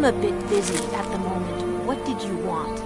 I'm a bit busy at the moment. What did you want?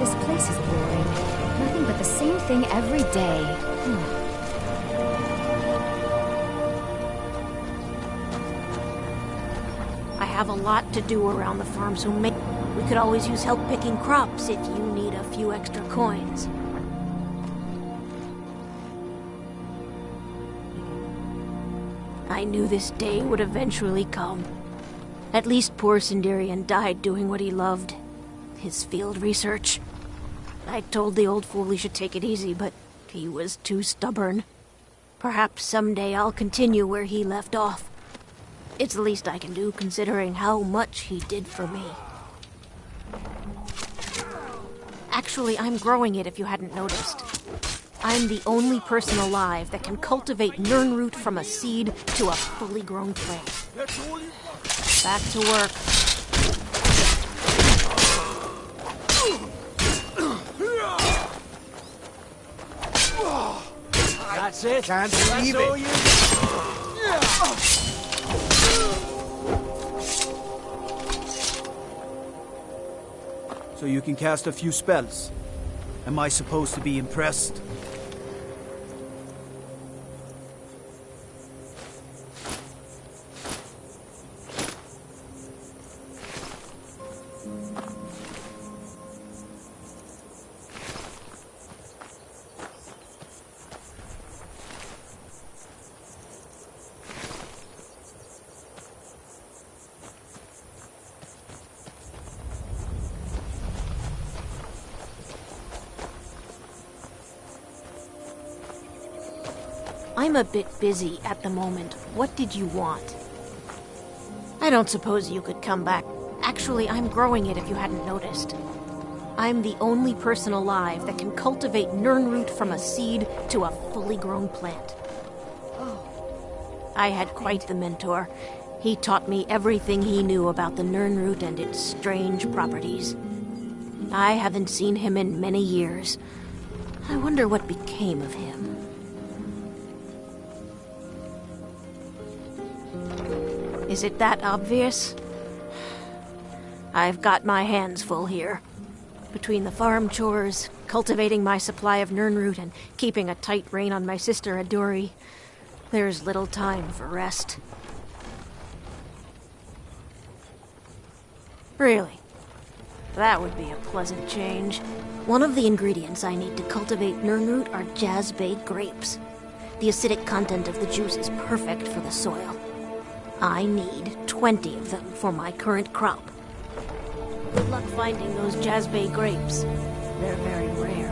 This place is boring. Nothing but the same thing every day. I have a lot to do around the farm, so we could always use help picking crops if you need a few extra coins. I knew this day would eventually come. At least poor Sindarian died doing what he loved. His field research. I told the old fool he should take it easy, but he was too stubborn. Perhaps someday I'll continue where he left off. It's the least I can do, considering how much he did for me. Actually, I'm growing it if you hadn't noticed. I'm the only person alive that can cultivate Nirnroot from a seed to a fully grown plant. Back to work. That's it. Can't believe it. So you can cast a few spells. Am I supposed to be impressed? I'm a bit busy at the moment. What did you want? I don't suppose you could come back. Actually, I'm growing it if you hadn't noticed. I'm the only person alive that can cultivate Nirnroot from a seed to a fully grown plant. I had quite the mentor. He taught me everything he knew about the Nirnroot and its strange properties. I haven't seen him in many years. I wonder what became of him. Is it that obvious? I've got my hands full here. Between the farm chores, cultivating my supply of Nirnroot, and keeping a tight rein on my sister Adori, there's little time for rest. Really? That would be a pleasant change. One of the ingredients I need to cultivate Nirnroot are Jazbay grapes. The acidic content of the juice is perfect for the soil. I need 20 of them for my current crop. Good luck finding those Jazbay grapes. They're very rare.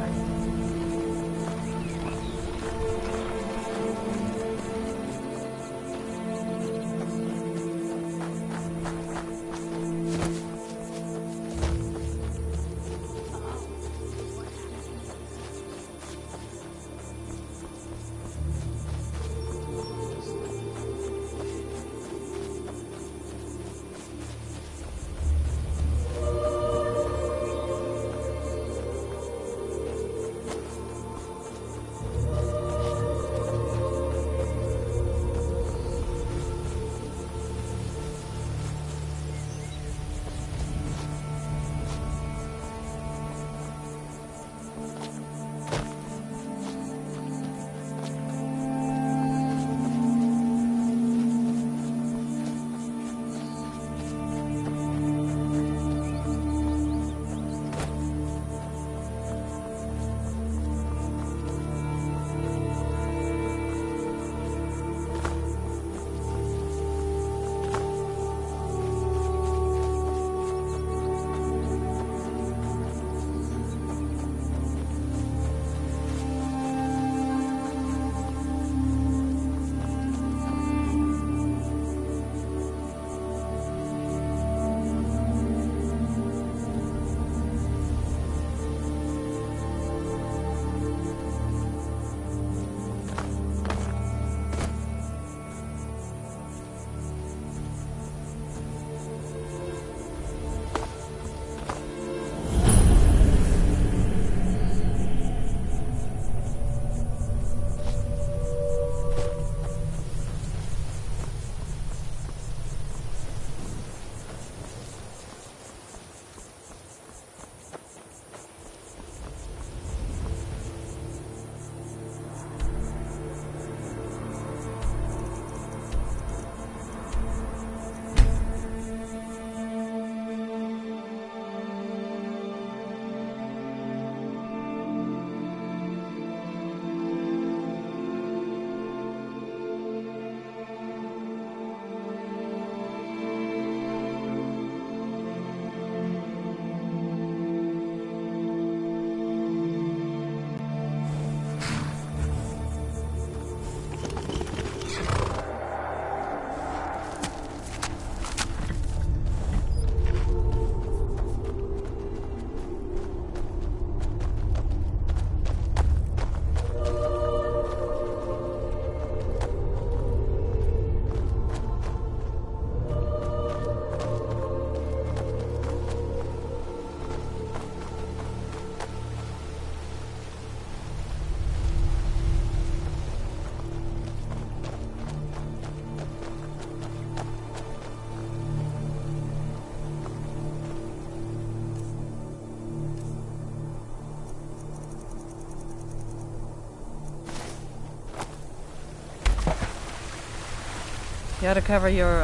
Gotta cover your,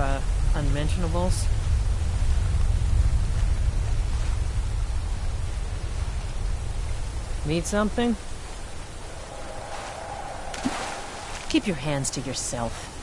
unmentionables? Need something? Keep your hands to yourself.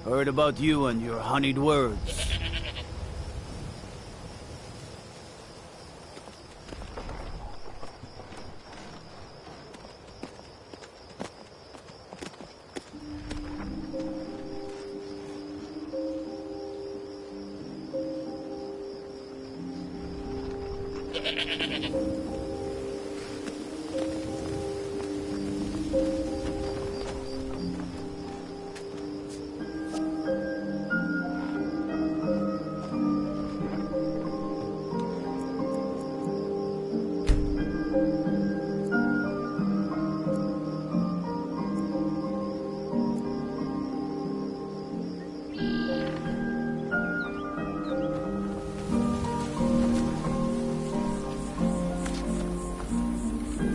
Heard about you and your honeyed words.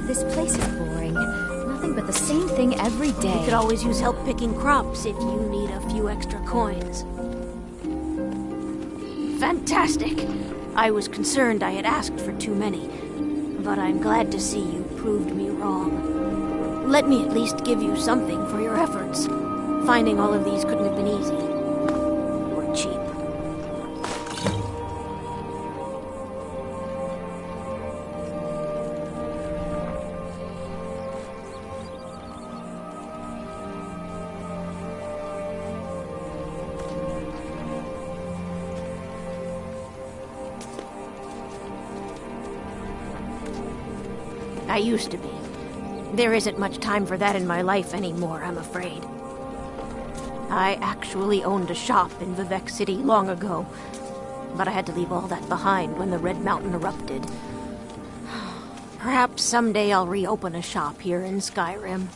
This place is boring. Nothing but the same thing every day. You could always use help picking crops if you need a few extra coins. Fantastic! I was concerned I had asked for too many, but I'm glad to see you proved me wrong. Let me at least give you something for your efforts. Finding all of these couldn't have been easy. Or cheap. I used to be. There isn't much time for that in my life anymore, I'm afraid. I actually owned a shop in Vivek City long ago, but I had to leave all that behind when the Red Mountain erupted. Perhaps someday I'll reopen a shop here in Skyrim.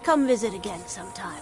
Come visit again sometime.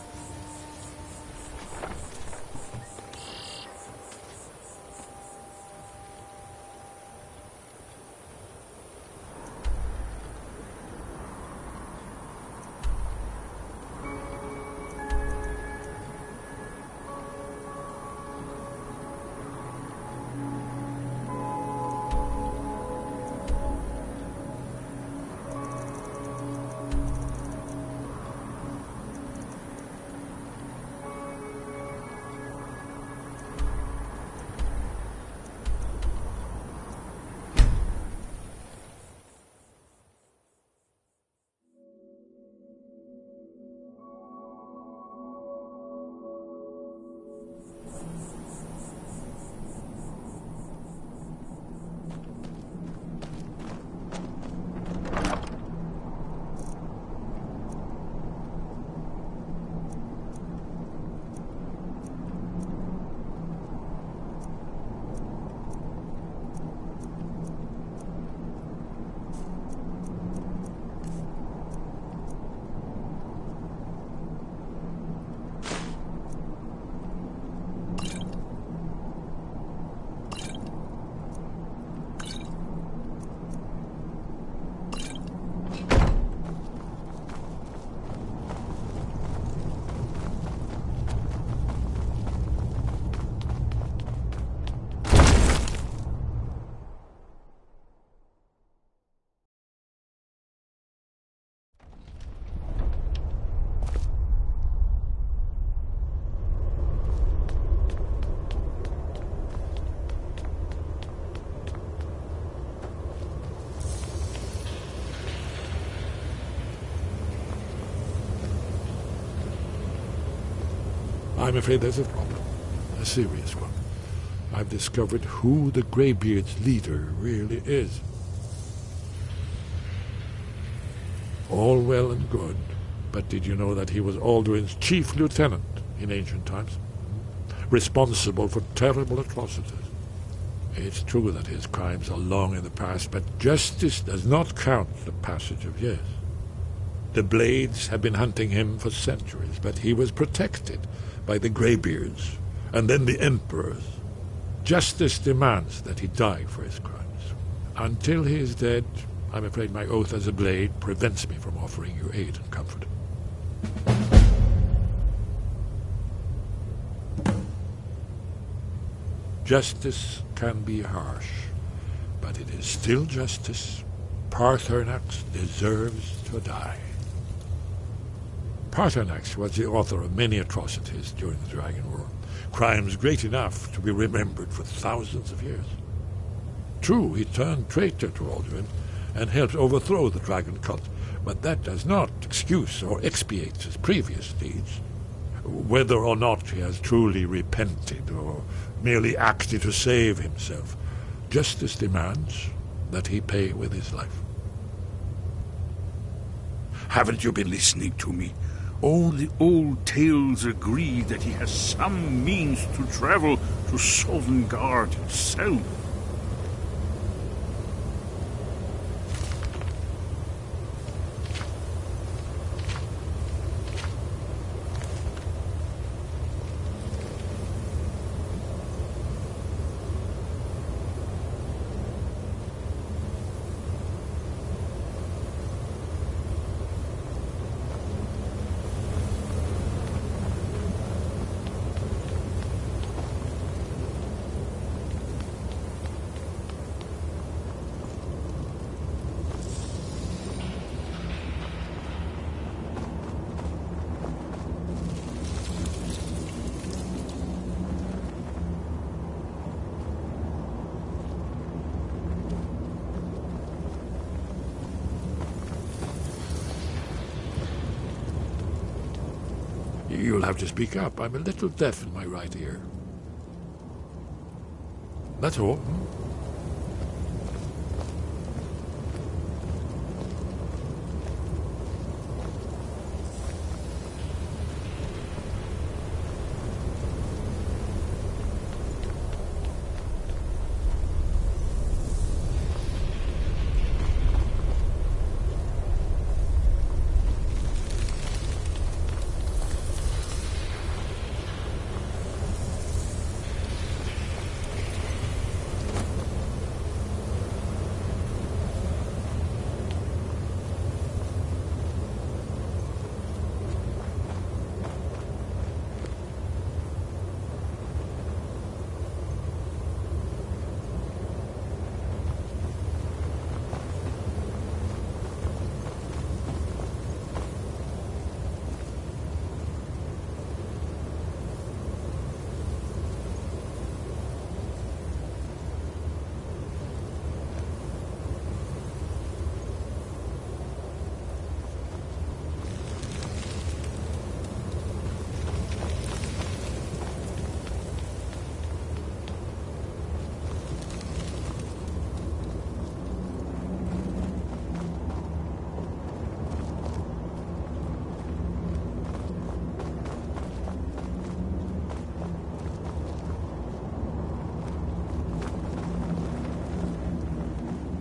I'm afraid there's a problem. A serious one. I've discovered who the Greybeard's leader really is. All well and good, but did you know that he was Aldrin's chief lieutenant in ancient times? Responsible for terrible atrocities. It's true that his crimes are long in the past, but justice does not count the passage of years. The Blades have been hunting him for centuries, but he was protected by the Greybeards, and then the Emperors. Justice demands that he die for his crimes. Until he is dead, I'm afraid my oath as a Blade prevents me from offering you aid and comfort. Justice can be harsh, but it is still justice. Parthurnax deserves to die. Parthenax was the author of many atrocities during the Dragon War, crimes great enough to be remembered for thousands of years. True, he turned traitor to Alduin and helped overthrow the Dragon Cult, but that does not excuse or expiate his previous deeds. Whether or not he has truly repented or merely acted to save himself, justice demands that he pay with his life. Haven't you been listening to me? All the old tales agree that he has some means to travel to Sovngarde himself. You'll have to speak up. I'm a little deaf in my right ear. That's all.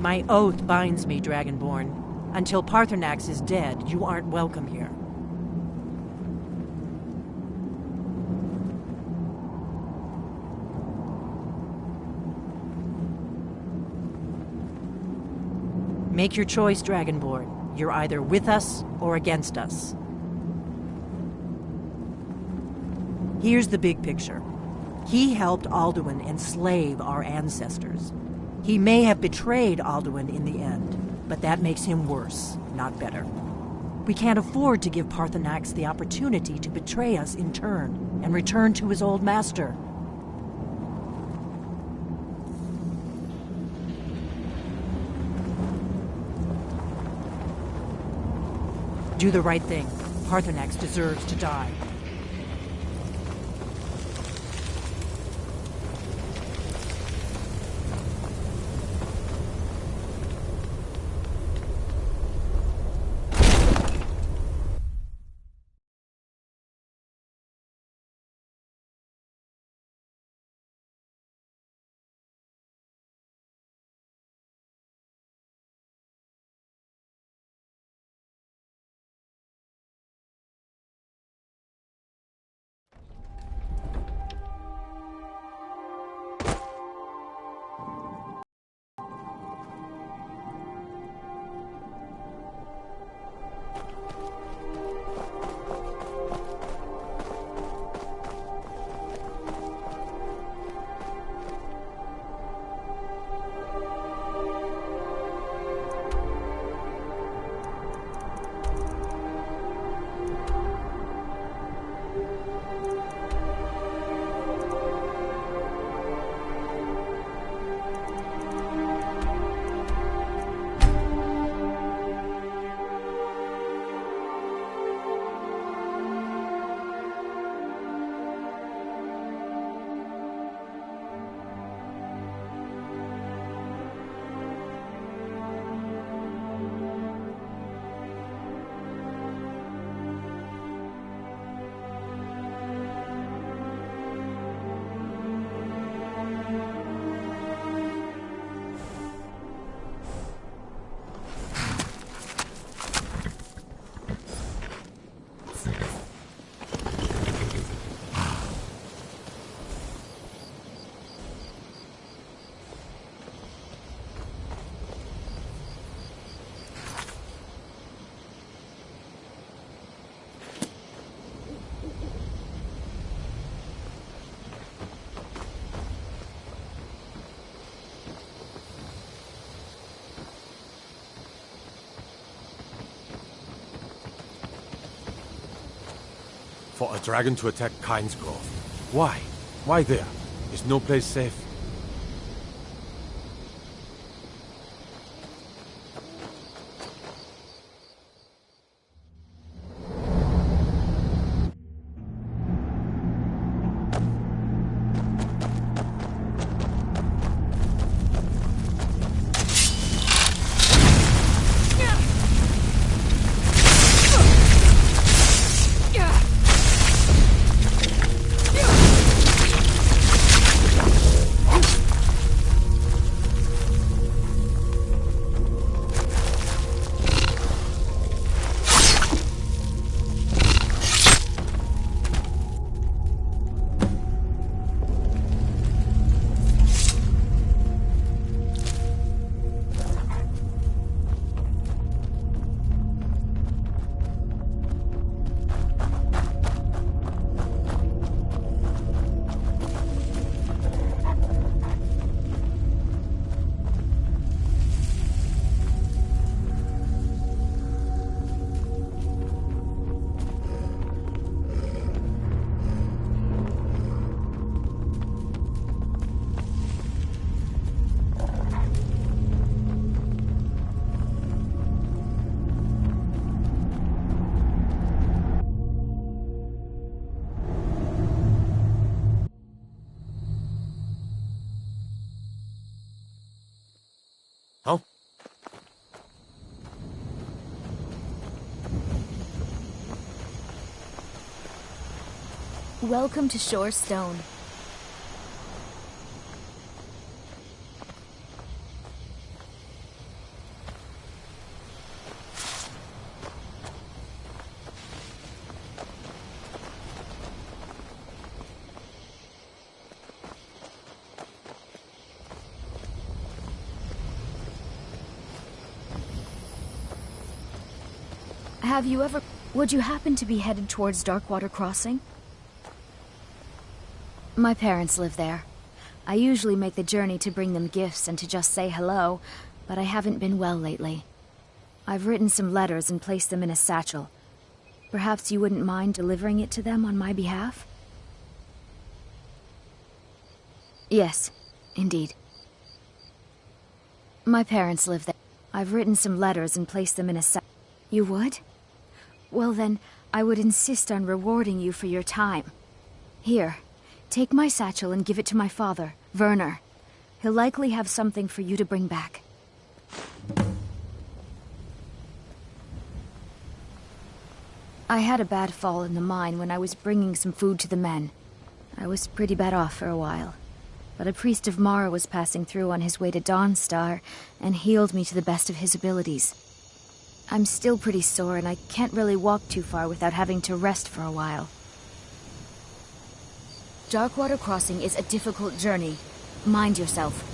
My oath binds me, Dragonborn. Until Parthenax is dead, you aren't welcome here. Make your choice, Dragonborn. You're either with us or against us. Here's the big picture. He helped Alduin enslave our ancestors. He may have betrayed Alduin in the end, but that makes him worse, not better. We can't afford to give Parthenax the opportunity to betray us in turn and return to his old master. Do the right thing. Parthenax deserves to die. For a dragon to attack Kyne's Grove. Why? Why there? Is no place safe? Huh? Welcome to Shorestone. Have you ever... Would you happen to be headed towards Darkwater Crossing? My parents live there. I usually make the journey to bring them gifts and to just say hello, but I haven't been well lately. I've written some letters and placed them in a satchel. Perhaps you wouldn't mind delivering it to them on my behalf? Yes, indeed. My parents live there. I've written some letters and placed them in a satchel. You would? Well then, I would insist on rewarding you for your time. Here, take my satchel and give it to my father, Werner. He'll likely have something for you to bring back. I had a bad fall in the mine when I was bringing some food to the men. I was pretty bad off for a while. But a priest of Mara was passing through on his way to Dawnstar and healed me to the best of his abilities. I'm still pretty sore and I can't really walk too far without having to rest for a while. Darkwater Crossing is a difficult journey. Mind yourself.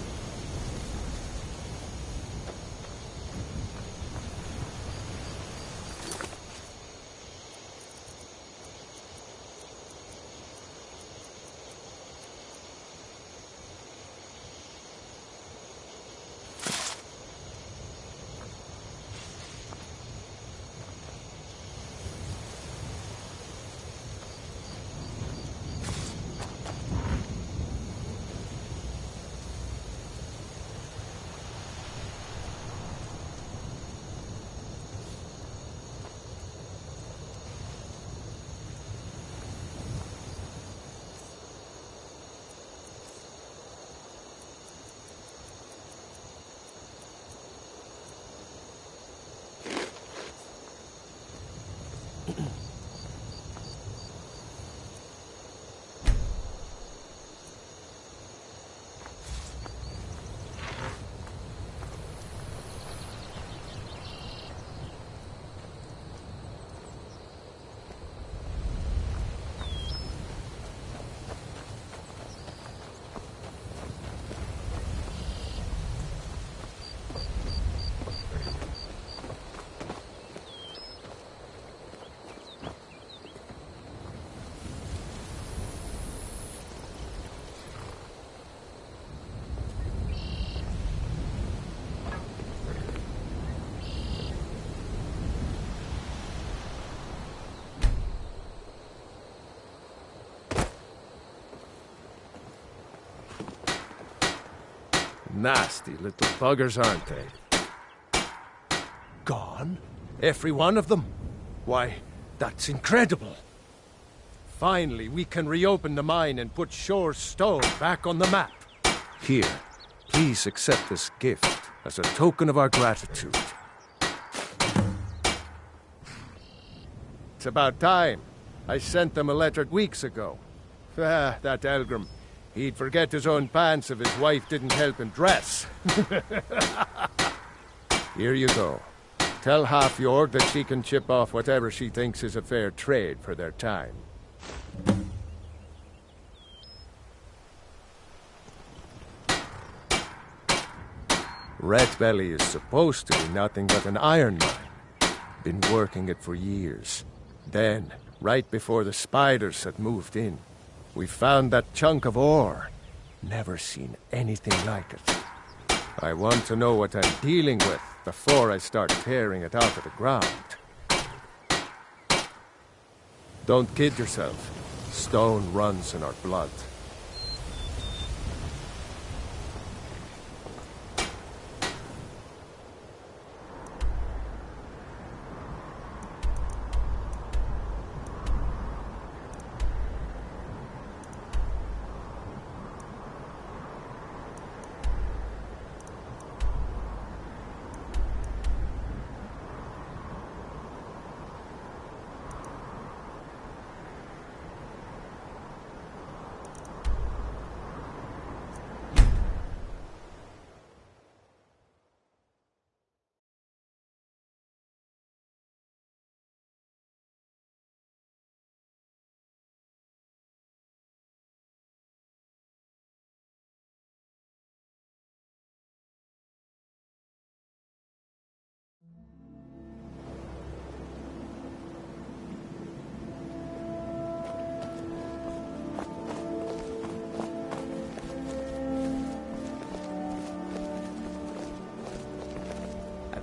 Nasty little buggers, aren't they? Gone? Every one of them. Why, that's incredible. Finally, we can reopen the mine and put Shore's Stone back on the map. Here, please accept this gift as a token of our gratitude. It's about time. I sent them a letter weeks ago. That Elgrim. He'd forget his own pants if his wife didn't help him dress. Here you go. Tell Half-Yord that she can chip off whatever she thinks is a fair trade for their time. Red Belly is supposed to be nothing but an iron mine. Been working it for years. Then, right before the spiders had moved in, we found that chunk of ore. Never seen anything like it. I want to know what I'm dealing with before I start tearing it out of the ground. Don't kid yourself. Stone runs in our blood.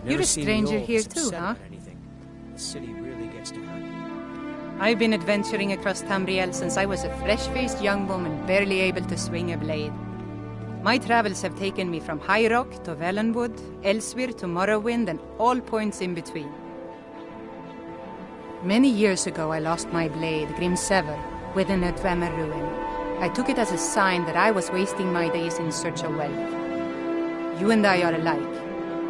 You're a stranger here too, huh? The city really gets to her. I've been adventuring across Tamriel since I was a fresh-faced young woman barely able to swing a blade. My travels have taken me from High Rock to Valenwood, Elsewhere to Morrowind, and all points in between. Many years ago I lost my blade, Grimsever, within a Dwemer ruin. I took it as a sign that I was wasting my days in search of wealth. You and I are alike.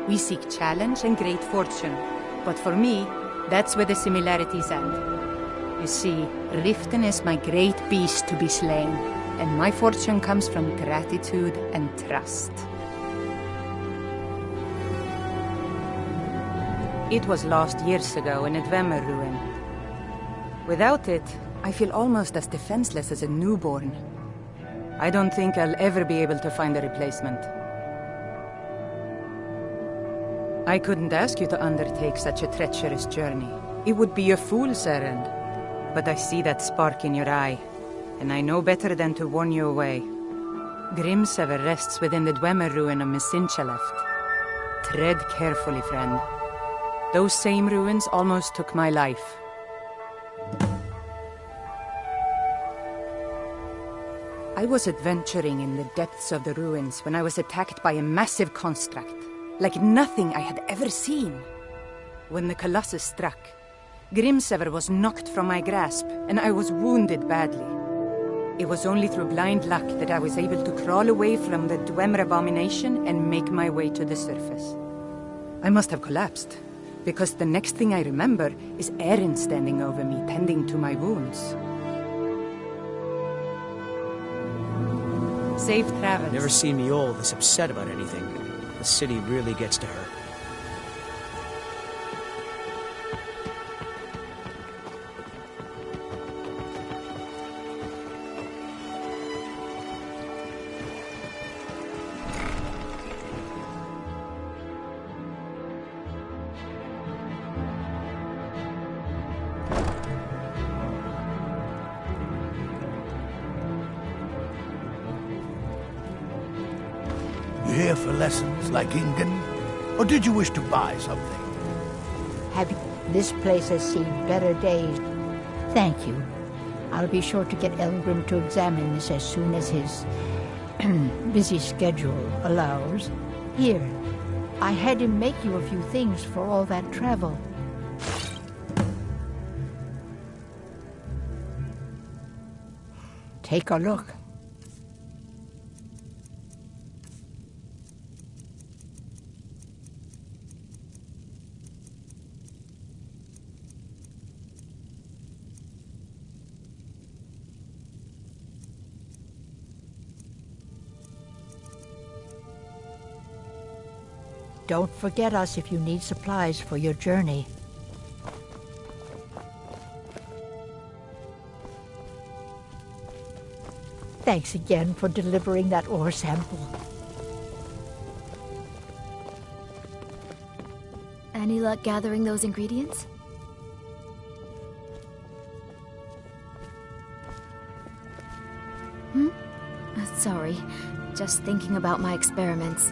We seek challenge and great fortune, but for me, that's where the similarities end. You see, Riften is my great beast to be slain, and my fortune comes from gratitude and trust. It was lost years ago in a Dwemer ruin. Without it, I feel almost as defenseless as a newborn. I don't think I'll ever be able to find a replacement. I couldn't ask you to undertake such a treacherous journey. It would be a fool's errand. But I see that spark in your eye, and I know better than to warn you away. Grimsever rests within the Dwemer ruin of Mesinchaleft. Tread carefully, friend. Those same ruins almost took my life. I was adventuring in the depths of the ruins when I was attacked by a massive construct, like nothing I had ever seen. When the Colossus struck, Grimsever was knocked from my grasp, and I was wounded badly. It was only through blind luck that I was able to crawl away from the Dwemer abomination and make my way to the surface. I must have collapsed, because the next thing I remember is Erin standing over me, tending to my wounds. Safe travels. Never seen Miol this upset about anything. The city really gets to her. Here for lessons like Ingen? Or did you wish to buy something? This place has seen better days. Thank you. I'll be sure to get Elgrim to examine this as soon as his busy schedule allows. Here, I had him make you a few things for all that travel. Take a look. Don't forget us if you need supplies for your journey. Thanks again for delivering that ore sample. Any luck gathering those ingredients? Sorry, just thinking about my experiments.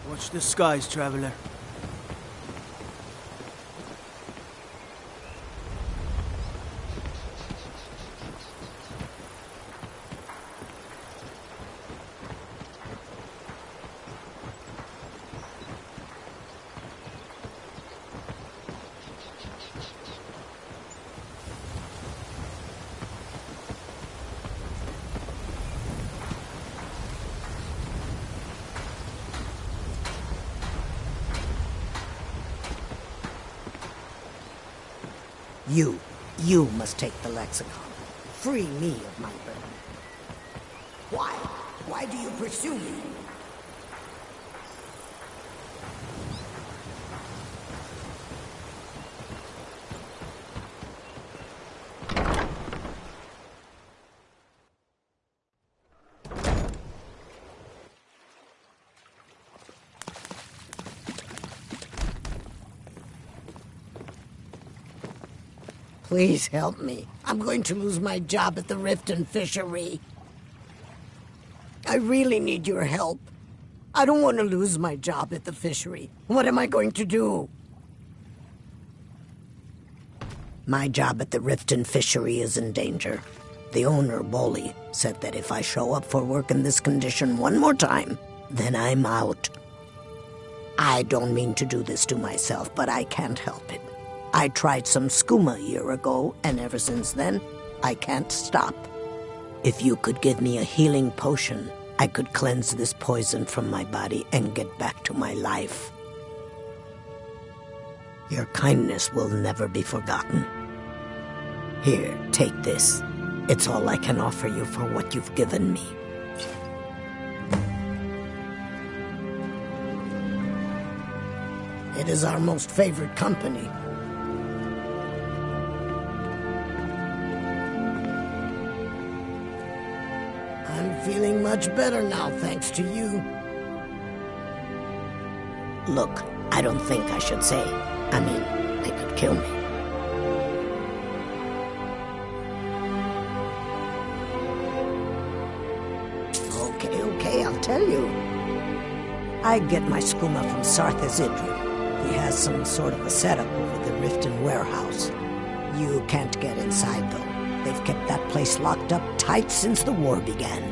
Watch the skies, traveler. You must take the lexicon. Free me of my burden. Why? Why do you pursue me? Please help me. I'm going to lose my job at the Riften Fishery. I really need your help. I don't want to lose my job at the fishery. What am I going to do? My job at the Riften Fishery is in danger. The owner, Bolly, said that if I show up for work in this condition one more time, then I'm out. I don't mean to do this to myself, but I can't help it. I tried some skooma a year ago, and ever since then, I can't stop. If you could give me a healing potion, I could cleanse this poison from my body and get back to my life. Your kindness will never be forgotten. Here, take this. It's all I can offer you for what you've given me. It is our most favored company. I'm feeling much better now, thanks to you. Look, I don't think I should say. I mean, they could kill me. Okay, I'll tell you. I get my skooma from Sarthas Idri. He has some sort of a setup over the Riften warehouse. You can't get inside, though. They've kept that place locked up tight since the war began.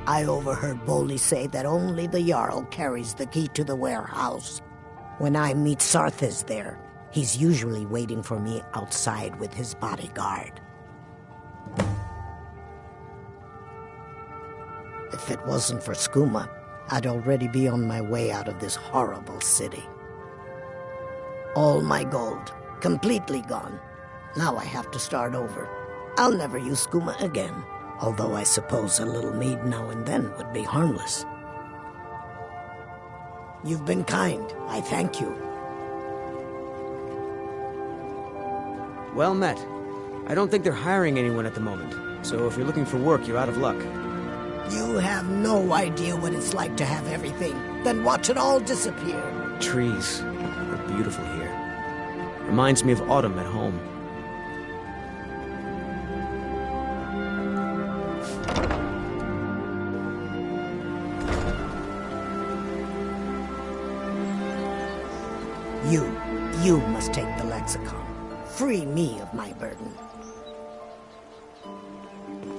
I overheard Bolli say that only the Jarl carries the key to the warehouse. When I meet Sarthes there, he's usually waiting for me outside with his bodyguard. If it wasn't for Skooma, I'd already be on my way out of this horrible city. All my gold, completely gone. Now I have to start over. I'll never use Skooma again, although I suppose a little mead now and then would be harmless. You've been kind. I thank you. Well met. I don't think they're hiring anyone at the moment, so if you're looking for work, you're out of luck. You have no idea what it's like to have everything, then watch it all disappear. Trees are beautiful here. Reminds me of autumn at home. You must take the lexicon. Free me of my burden.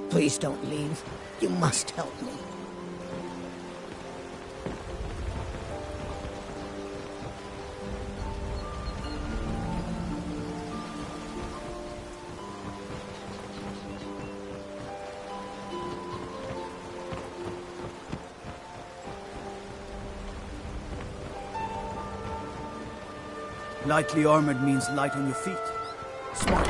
Please don't leave. You must help me. Lightly armored means light on your feet. Smart.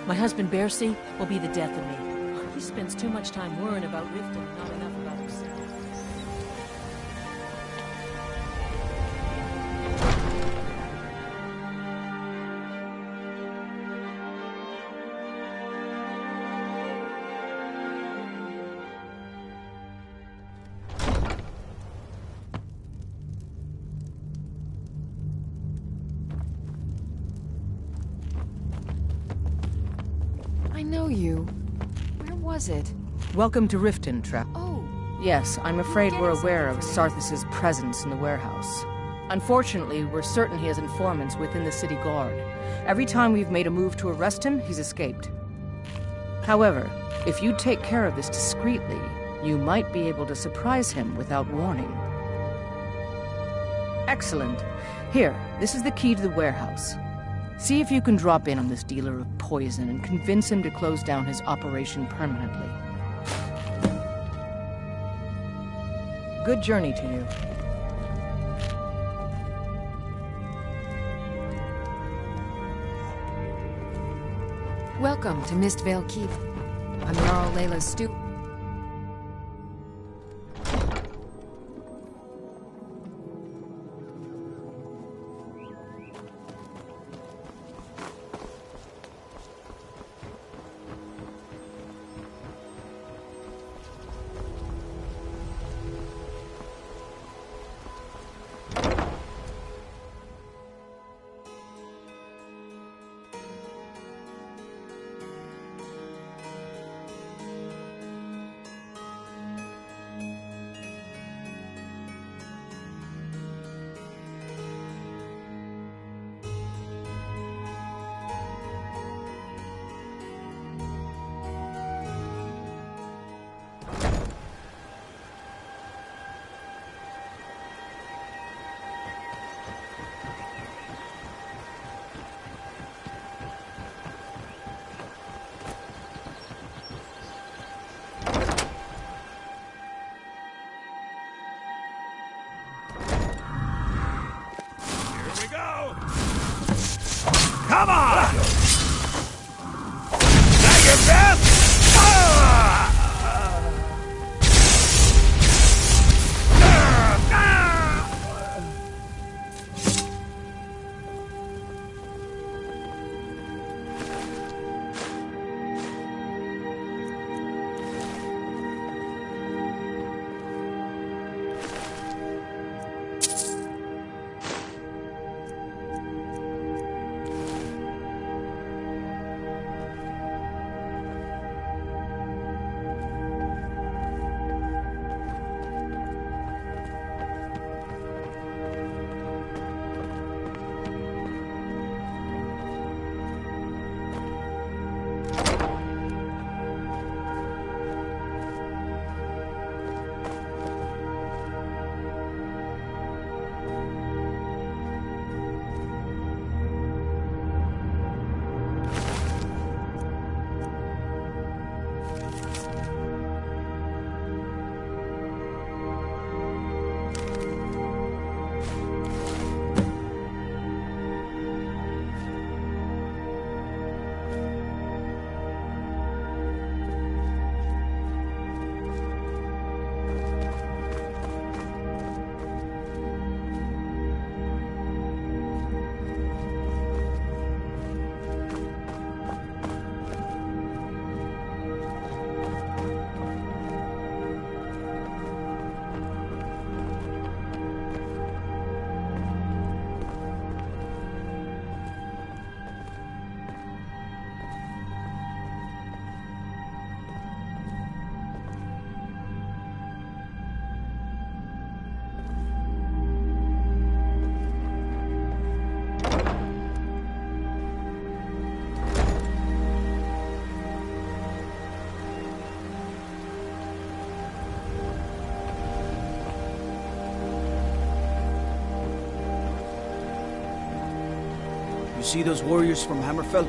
My husband Bercy will be the death of me. He spends too much time worrying about Riften, not enough about himself. I know you. Where was it? Welcome to Riften, Trap. Oh. Yes, I'm afraid we're aware of Sarthes' presence in the warehouse. Unfortunately, we're certain he has informants within the city guard. Every time we've made a move to arrest him, he's escaped. However, if you take care of this discreetly, you might be able to surprise him without warning. Excellent. Here, this is the key to the warehouse. See if you can drop in on this dealer of poison and convince him to close down his operation permanently. Good journey to you. Welcome to Mistvale Keep. I'm Jarl Layla's steward. You see those warriors from Hammerfell?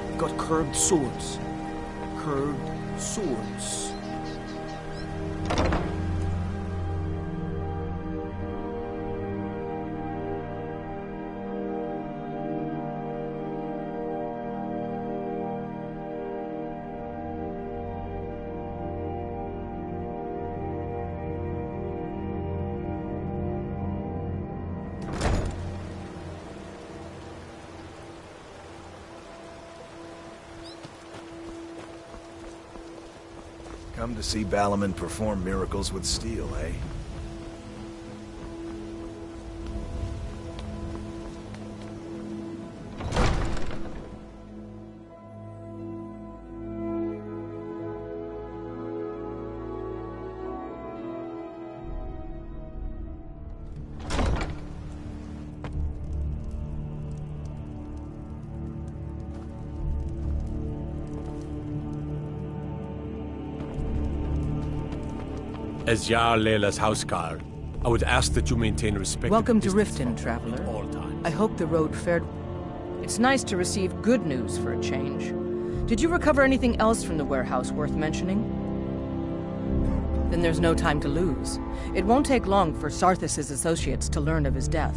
They've got curved swords. Curved swords. Come to see Balaman perform miracles with steel, eh? As Jarl Leila's houseguard, I would ask that you maintain respect. Welcome to Riften, traveler. All times. I hope the road fared... It's nice to receive good news for a change. Did you recover anything else from the warehouse worth mentioning? Then there's no time to lose. It won't take long for Sarthis' associates to learn of his death.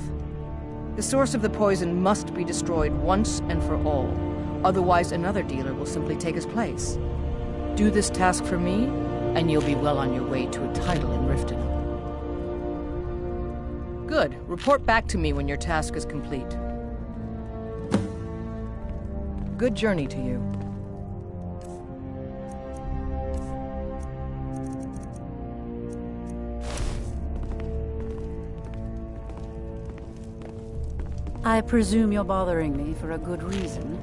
The source of the poison must be destroyed once and for all. Otherwise, another dealer will simply take his place. Do this task for me, and you'll be well on your way to a title in Riften. Good. Report back to me when your task is complete. Good journey to you. I presume you're bothering me for a good reason.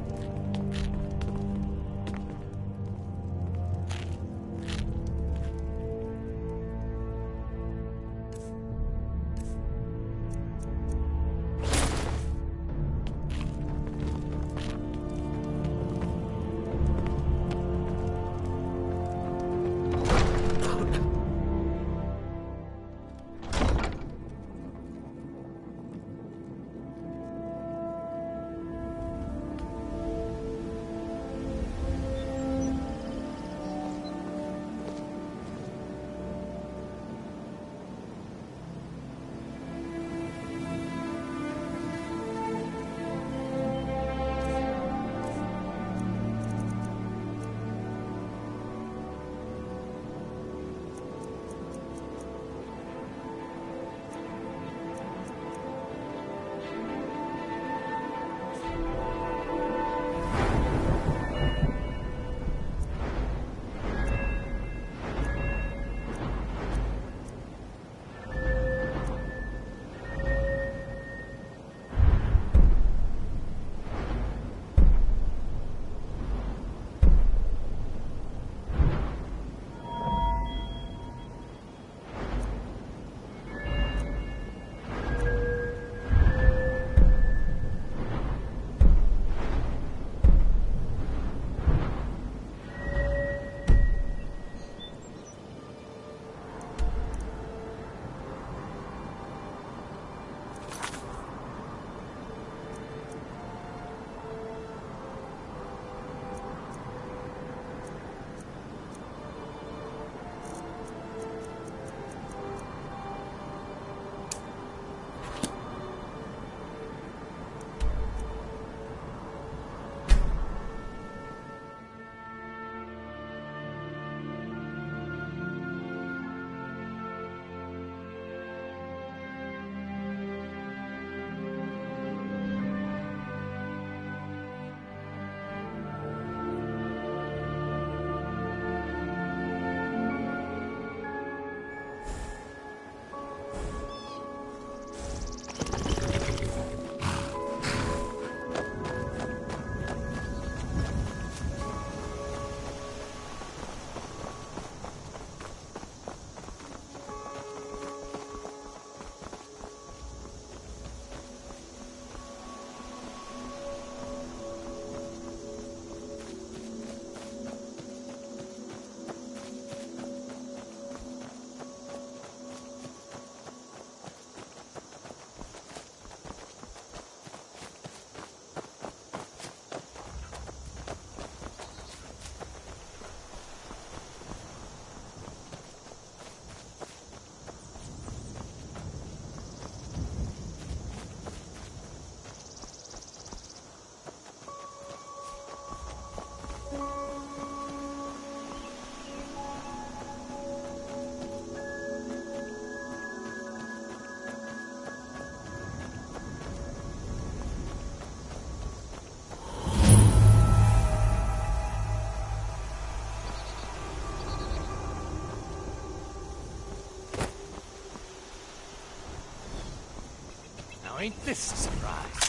ain't this a surprise?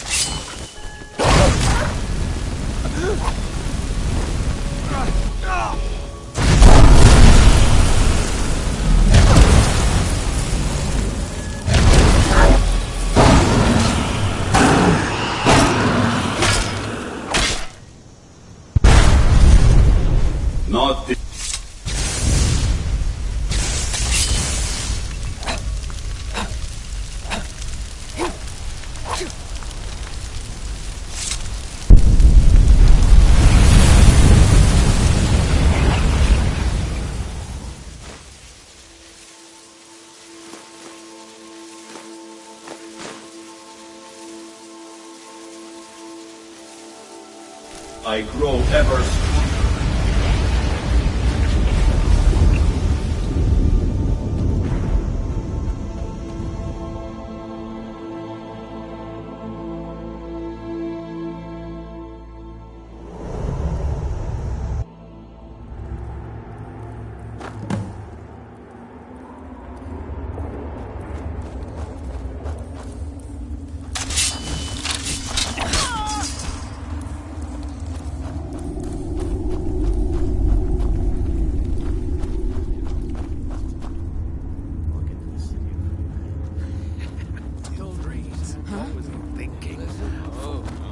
Not this. I grow ever stronger.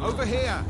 Over here!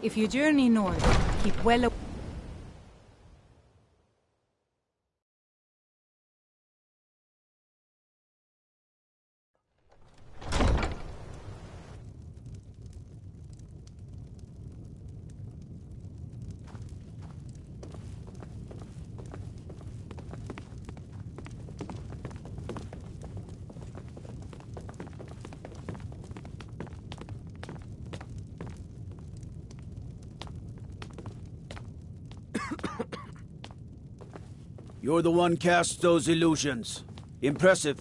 If you journey north, keep well away. You're the one cast those illusions. Impressive.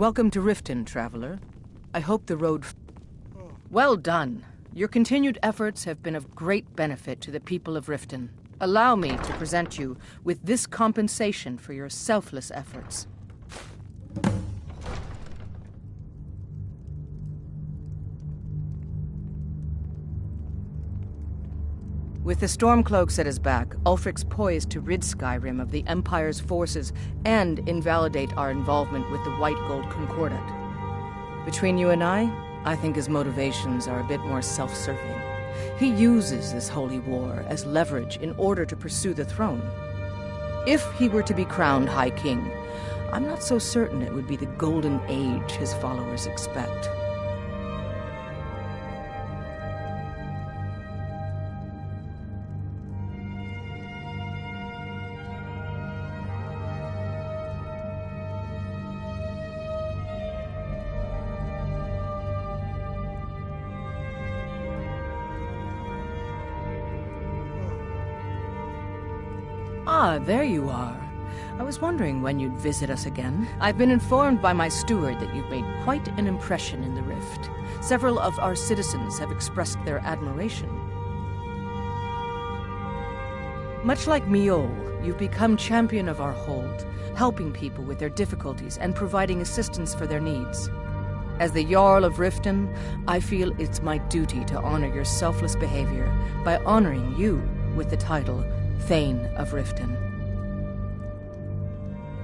Welcome to Riften, traveler. I hope the road... Well done. Your continued efforts have been of great benefit to the people of Riften. Allow me to present you with this compensation for your selfless efforts. With the Stormcloaks at his back, Ulfric's poised to rid Skyrim of the Empire's forces and invalidate our involvement with the White Gold Concordat. Between you and I think his motivations are a bit more self-serving. He uses this holy war as leverage in order to pursue the throne. If he were to be crowned High King, I'm not so certain it would be the golden age his followers expect. Ah, there you are. I was wondering when you'd visit us again. I've been informed by my steward that you've made quite an impression in the Rift. Several of our citizens have expressed their admiration. Much like Miol, you've become champion of our hold, helping people with their difficulties and providing assistance for their needs. As the Jarl of Riften, I feel it's my duty to honor your selfless behavior by honoring you with the title Thane of Riften.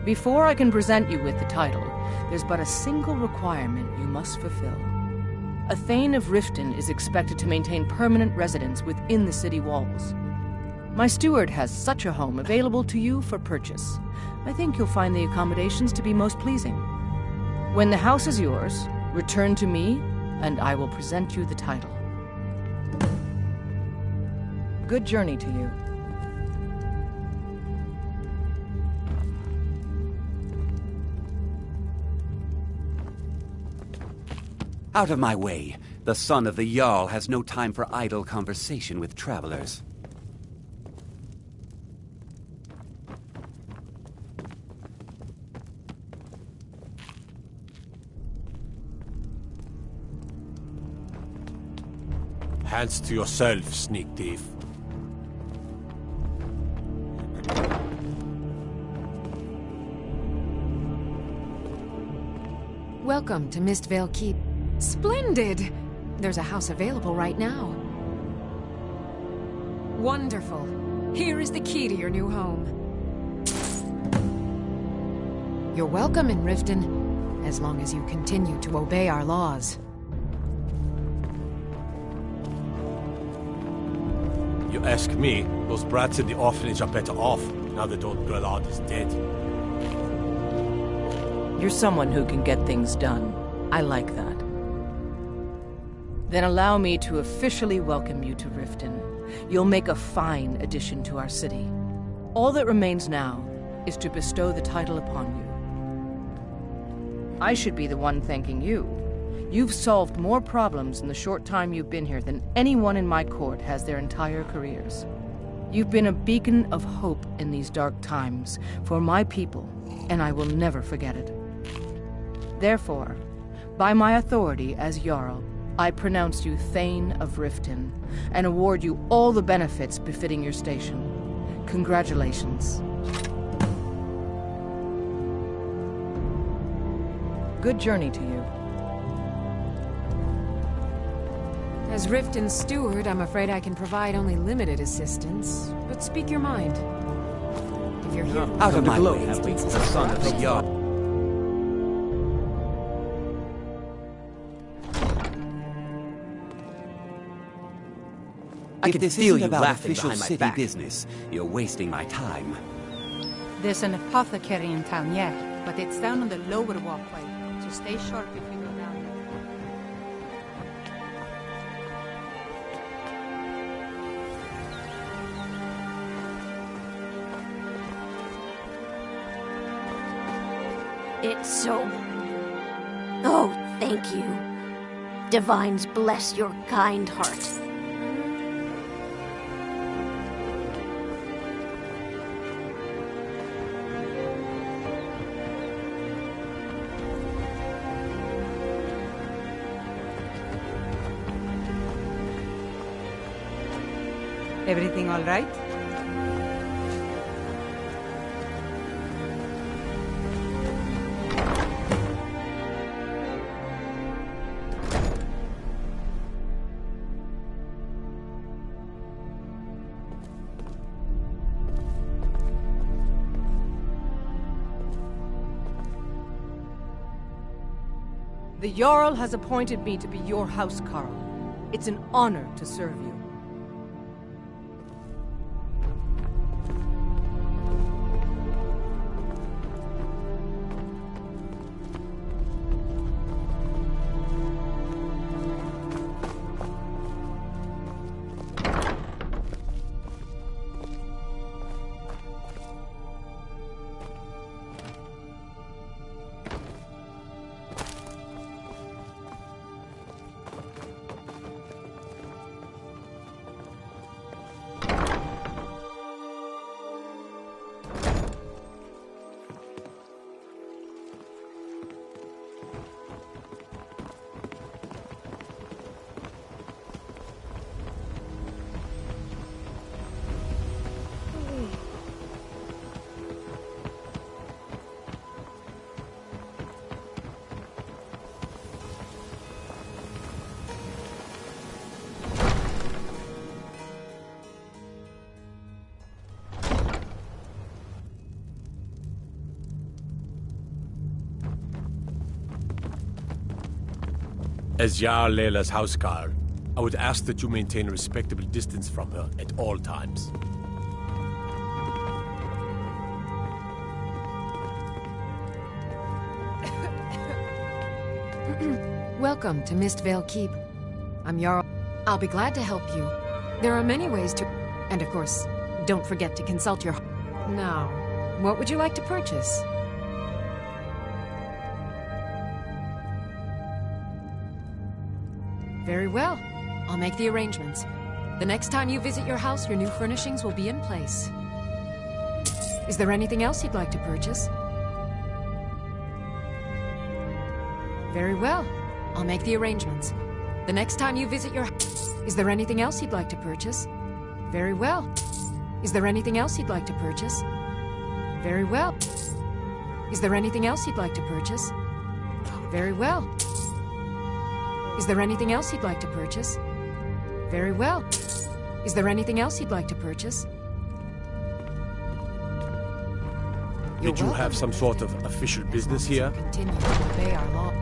Before I can present you with the title, there's but a single requirement you must fulfill. A Thane of Riften is expected to maintain permanent residence within the city walls. My steward has such a home available to you for purchase. I think you'll find the accommodations to be most pleasing. When the house is yours, return to me, and I will present you the title. Good journey to you. Out of my way. The son of the Jarl has no time for idle conversation with travelers. Hands to yourself, sneak thief. Welcome to Mistvale Keep. Splendid! There's a house available right now. Wonderful. Here is the key to your new home. You're welcome in Riften, as long as you continue to obey our laws. You ask me, those brats in the orphanage are better off, now that old Grelard is dead. You're someone who can get things done. I like that. Then allow me to officially welcome you to Riften. You'll make a fine addition to our city. All that remains now is to bestow the title upon you. I should be the one thanking you. You've solved more problems in the short time you've been here than anyone in my court has their entire careers. You've been a beacon of hope in these dark times for my people, and I will never forget it. Therefore, by my authority as Jarl, I pronounce you Thane of Riften, and award you all the benefits befitting your station. Congratulations. Good journey to you. As Riften's steward, I'm afraid I can provide only limited assistance, but speak your mind. If you're here... Out of my way, the son of the Jarl. If this isn't about official city business, you're wasting my time. There's an apothecary in town, yeah, but it's down on the lower walkway, so stay sharp if you go down there. It's so... Oh, thank you. Divines bless your kind heart. Everything all right? The Jarl has appointed me to be your housecarl. It's an honor to serve you. As Jarl Leila's housecarl, I would ask that you maintain a respectable distance from her at all times. Welcome to Mistvale Keep. I'm Jarl. I'll be glad to help you. There are many ways to... And of course, don't forget to consult your... Now, what would you like to purchase? Very well. I'll make the arrangements. The next time you visit your house, your new furnishings will be in place. Is there anything else you'd like to purchase? Very well. I'll make the arrangements. The next time you visit your... Is there anything else you'd like to purchase? Very well. Is there anything else you'd like to purchase? Very well. Is there anything else you'd like to purchase? Very well. Is there anything else you'd like to purchase? Very well. Is there anything else you'd like to purchase? Did you have some sort of official business here? Continue to obey our law.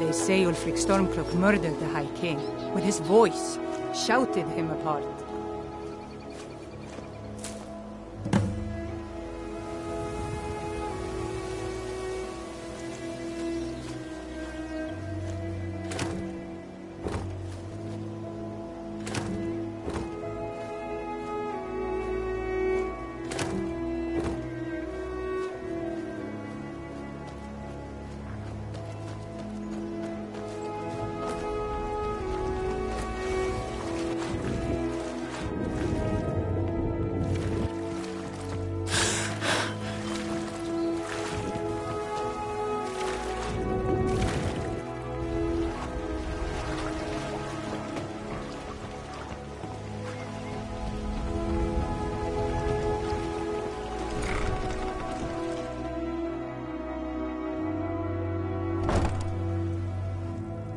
They say Ulfric Stormcloak murdered the High King with his voice, shouted him apart.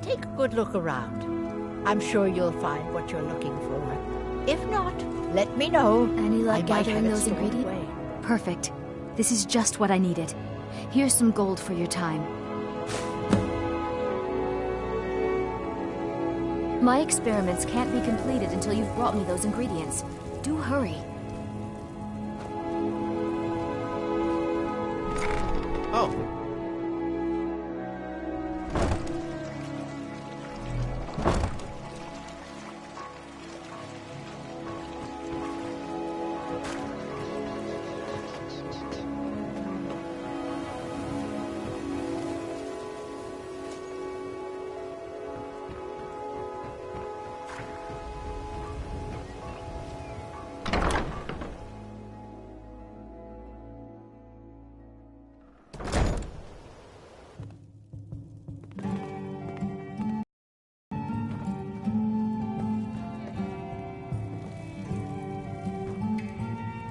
Take a good look around. I'm sure you'll find what you're looking for. If not, let me know. Any luck gathering those stored ingredients? away. Perfect. This is just what I needed. Here's some gold for your time. My experiments can't be completed until you've brought me those ingredients. Do hurry. Oh.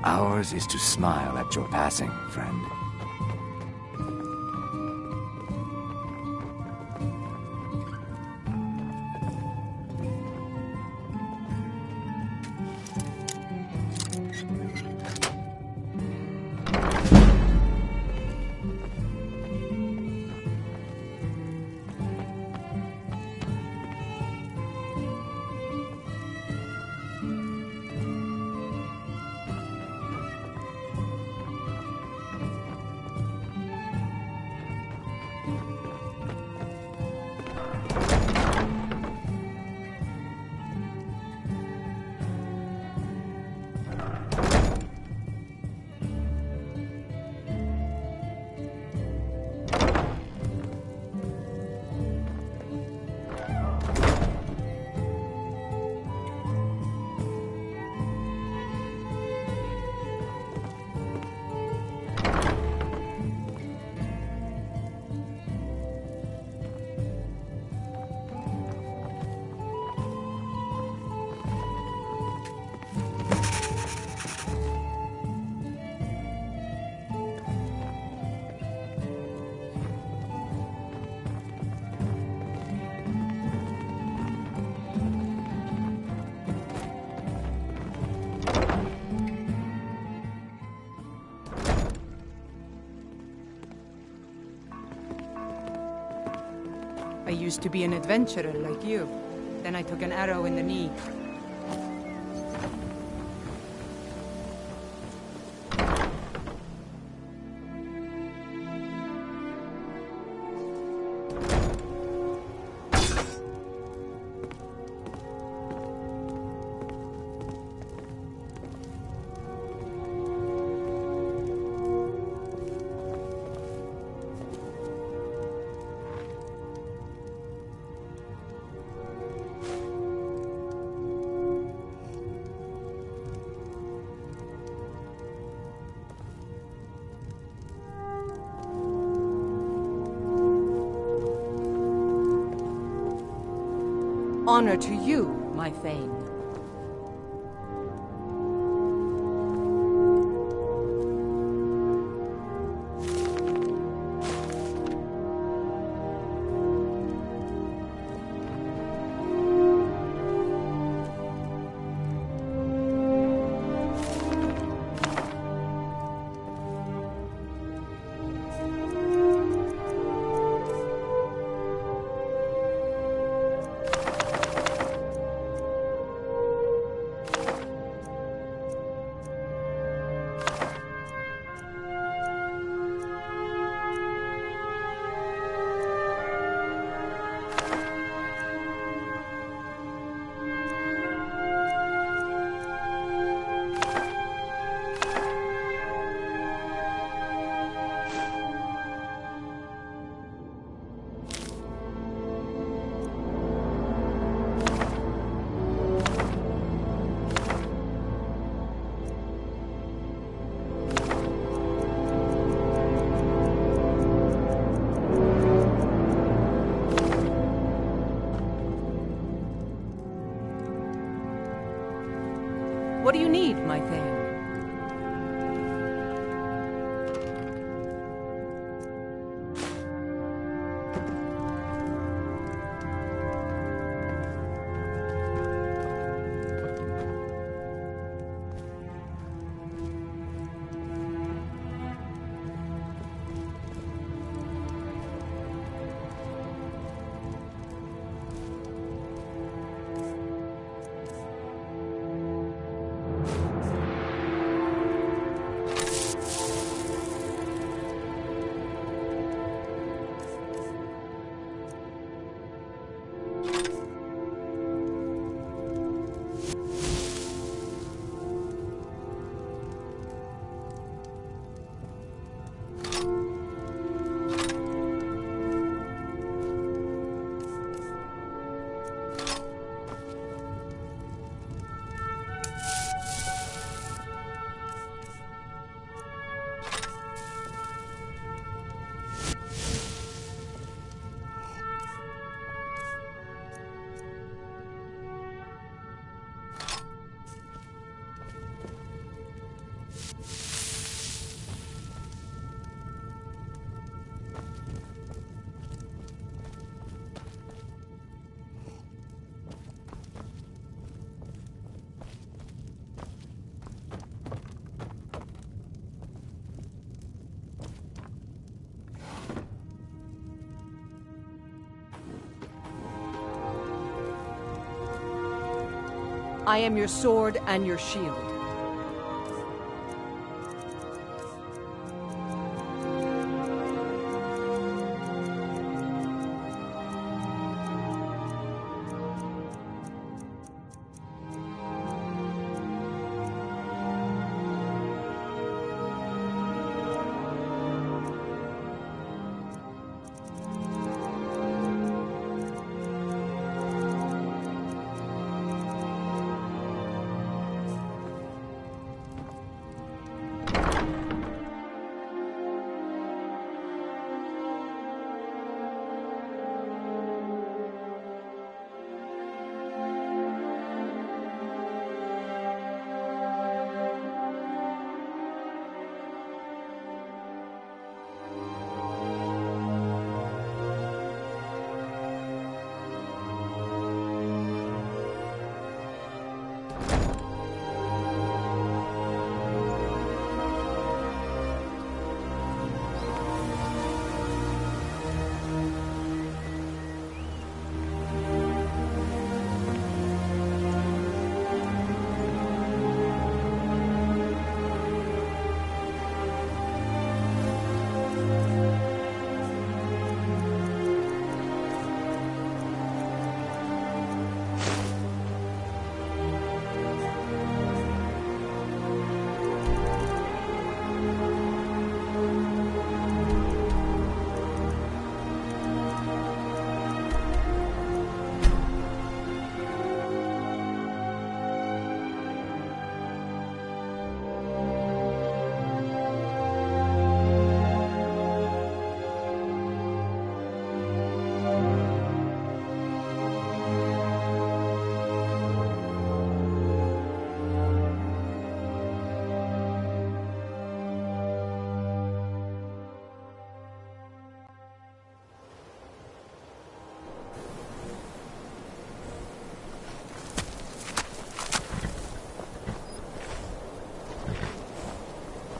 Ours is to smile at your passing, friend. I used to be an adventurer like you. Then I took an arrow in the knee. Honor to you, my Thane. What do you need, my Thane? I am your sword and your shield.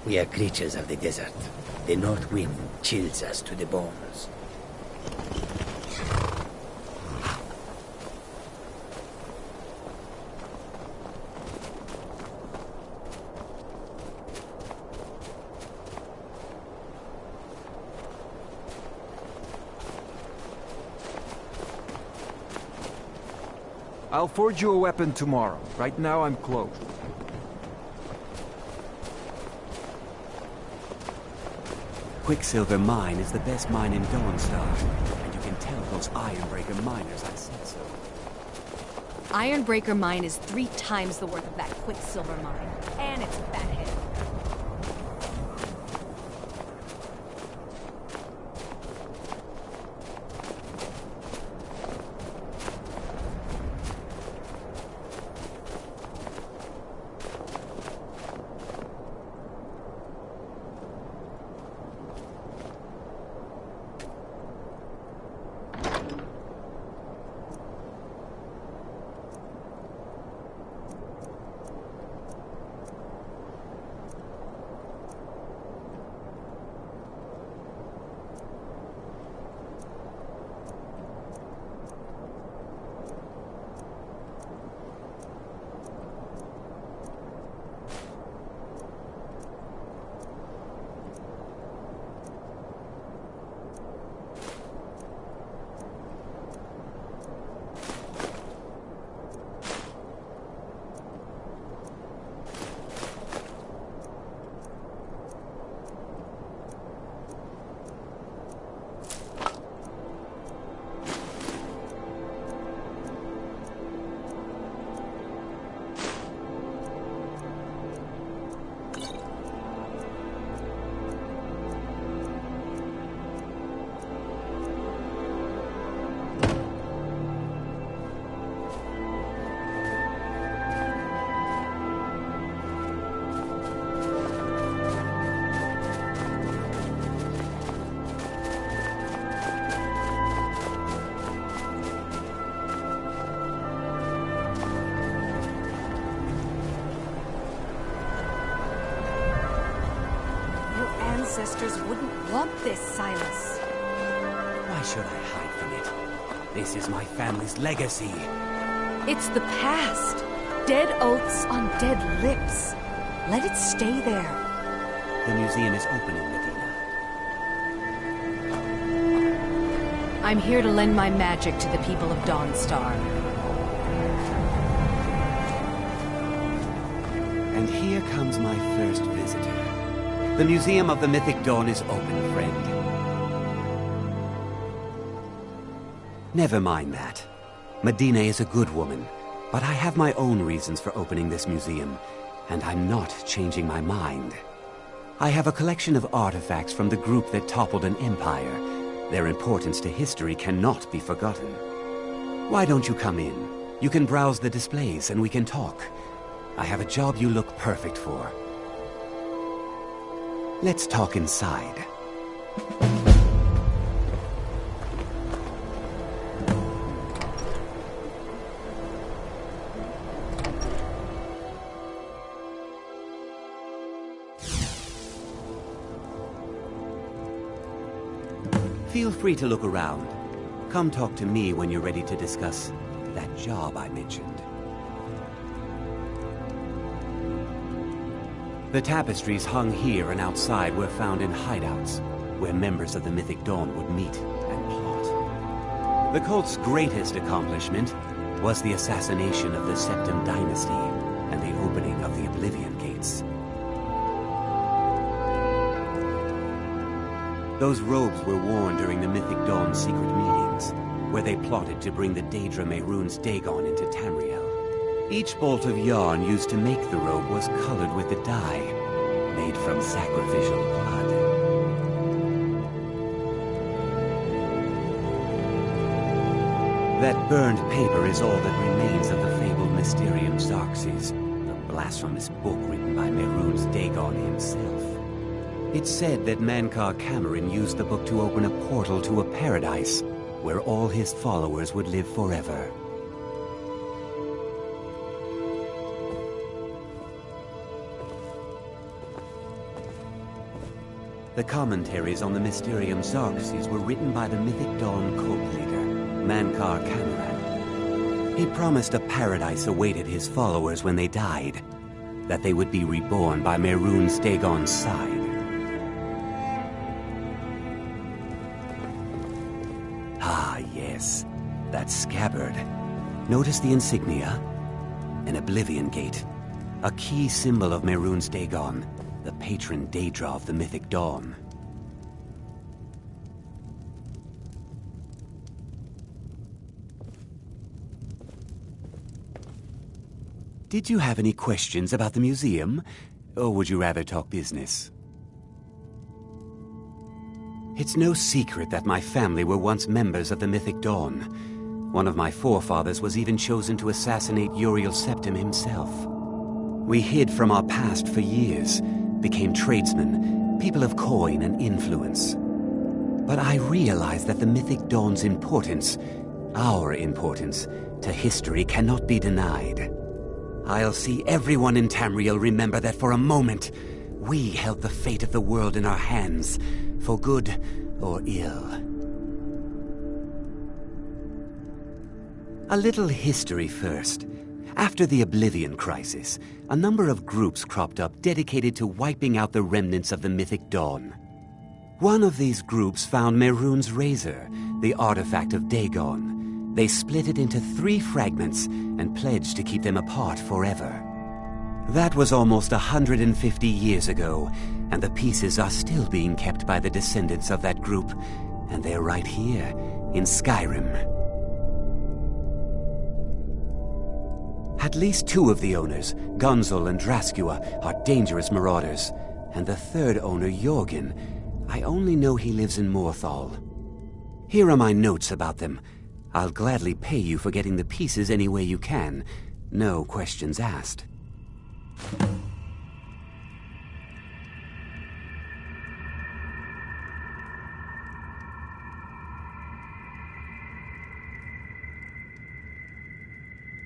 We are creatures of the desert. The north wind chills us to the bones. I'll forge you a weapon tomorrow. Right now I'm closed. Quicksilver Mine is the best mine in Dawnstar, and you can tell those Ironbreaker miners I said so. Ironbreaker Mine is 3 times the worth of that Quicksilver Mine, and it's fathead. Ancestors wouldn't want this, Silas. Why should I hide from it? This is my family's legacy. It's the past. Dead oaths on dead lips. Let it stay there. The museum is opening, Medina. I'm here to lend my magic to the people of Dawnstar. And here comes my first visitor. The Museum of the Mythic Dawn is open, friend. Never mind that. Medina is a good woman, but I have my own reasons for opening this museum, and I'm not changing my mind. I have a collection of artifacts from the group that toppled an empire. Their importance to history cannot be forgotten. Why don't you come in? You can browse the displays and we can talk. I have a job you look perfect for. Let's talk inside. Feel free to look around. Come talk to me when you're ready to discuss that job I mentioned. The tapestries hung here and outside were found in hideouts, where members of the Mythic Dawn would meet and plot. The cult's greatest accomplishment was the assassination of the Septim Dynasty and the opening of the Oblivion Gates. Those robes were worn during the Mythic Dawn's secret meetings, where they plotted to bring the Daedra Mehrunes Dagon into Tamriel. Each bolt of yarn used to make the robe was colored with the dye, made from sacrificial blood. That burned paper is all that remains of the fabled Mysterium Xarxes, the blasphemous book written by Mehrunes Dagon himself. It's said that Mankar Cameron used the book to open a portal to a paradise where all his followers would live forever. The commentaries on the Mysterium Xarxes were written by the Mythic Dawn cult leader, Mankar Cameron. He promised a paradise awaited his followers when they died, that they would be reborn by Mehrunes Dagon's side. Ah, yes, that scabbard. Notice the insignia? An Oblivion Gate, a key symbol of Mehrunes Dagon, the patron Daedra of the Mythic Dawn. Did you have any questions about the museum, or would you rather talk business? It's no secret that my family were once members of the Mythic Dawn. One of my forefathers was even chosen to assassinate Uriel Septim himself. We hid from our past for years, became tradesmen, people of coin and influence. But I realized that the Mythic Dawn's importance, our importance, to history cannot be denied. I'll see everyone in Tamriel remember that for a moment, we held the fate of the world in our hands, for good or ill. A little history first. After the Oblivion Crisis, a number of groups cropped up dedicated to wiping out the remnants of the Mythic Dawn. One of these groups found Mehrunes' razor, the artifact of Dagon. They split it into 3 fragments and pledged to keep them apart forever. That was almost 150 years ago, and the pieces are still being kept by the descendants of that group, and they're right here, in Skyrim. At least 2 of the owners, Gunzel and Draskua, are dangerous marauders, and the 3rd owner, Jorgen, I only know he lives in Morthal. Here are my notes about them. I'll gladly pay you for getting the pieces any way you can. No questions asked.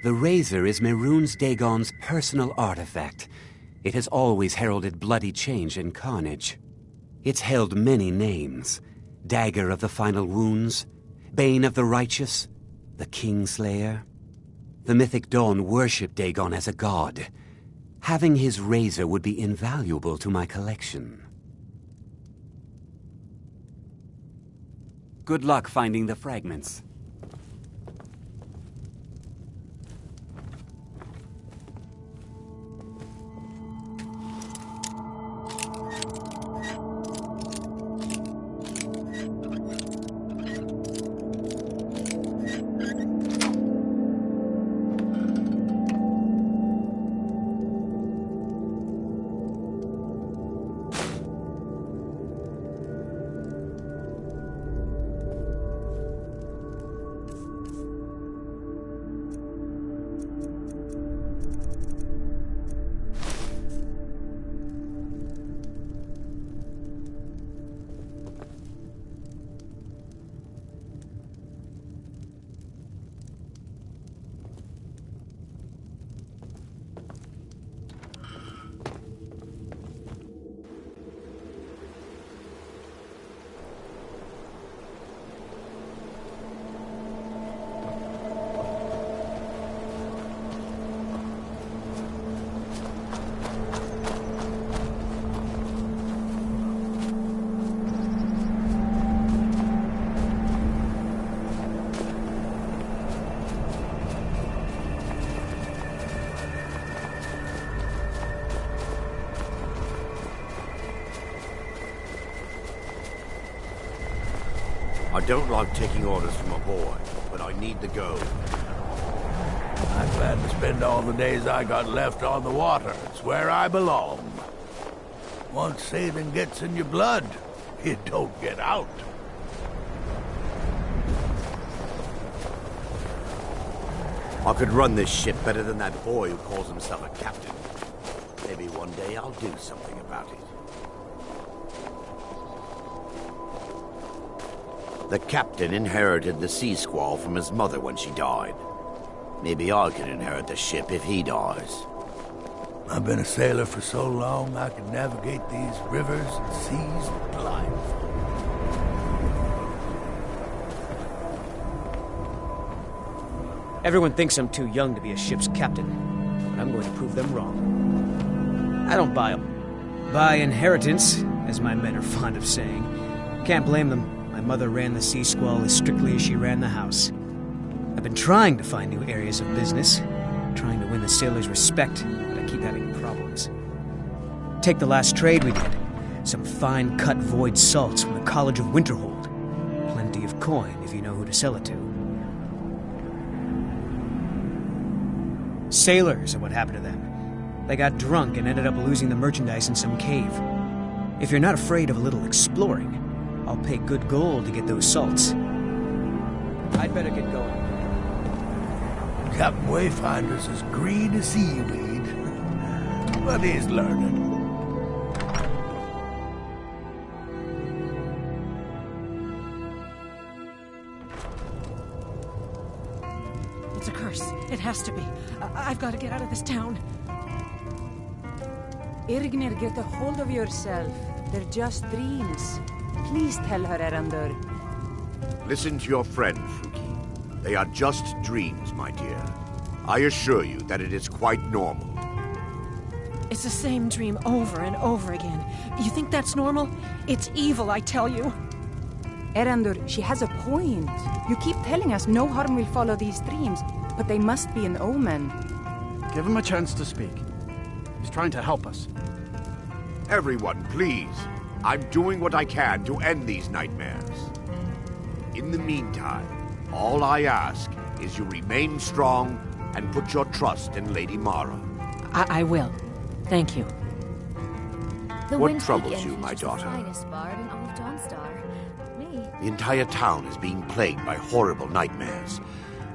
The razor is Mehrunes Dagon's personal artifact. It has always heralded bloody change and carnage. It's held many names. Dagger of the Final Wounds, Bane of the Righteous, the Kingslayer. The Mythic Dawn worship Dagon as a god. Having his razor would be invaluable to my collection. Good luck finding the fragments. I don't like taking orders from a boy, but I need to go. I'm glad to spend all the days I got left on the water. It's where I belong. Once sailing gets in your blood, it don't get out. I could run this ship better than that boy who calls himself a captain. Maybe one day I'll do something about it. The captain inherited the sea squall from his mother when she died. Maybe I can inherit the ship if he dies. I've been a sailor for so long, I can navigate these rivers and seas blindfold. Everyone thinks I'm too young to be a ship's captain, but I'm going to prove them wrong. I don't buy them. Buy inheritance, as my men are fond of saying. Can't blame them. My mother ran the Sea Squall as strictly as she ran the house. I've been trying to find new areas of business, trying to win the sailors' respect, but I keep having problems. Take the last trade we did. Some fine cut void salts from the College of Winterhold. Plenty of coin if you know who to sell it to. Sailors are what happened to them. They got drunk and ended up losing the merchandise in some cave. If you're not afraid of a little exploring, I'll pay good gold to get those salts. I'd better get going. Captain Wayfinder's as green as seaweed, but he's learning. It's a curse. It has to be. I've got to get out of this town. Irgnir, get a hold of yourself. They're just dreams. Please tell her, Erandur. Listen to your friend, Fruki. They are just dreams, my dear. I assure you that it is quite normal. It's the same dream over and over again. You think that's normal? It's evil, I tell you. Erandur, she has a point. You keep telling us no harm will follow these dreams, but they must be an omen. Give him a chance to speak. He's trying to help us. Everyone, please. I'm doing what I can to end these nightmares. In the meantime, all I ask is you remain strong and put your trust in Lady Mara. I will. Thank you. What troubles you, my daughter? The entire town is being plagued by horrible nightmares.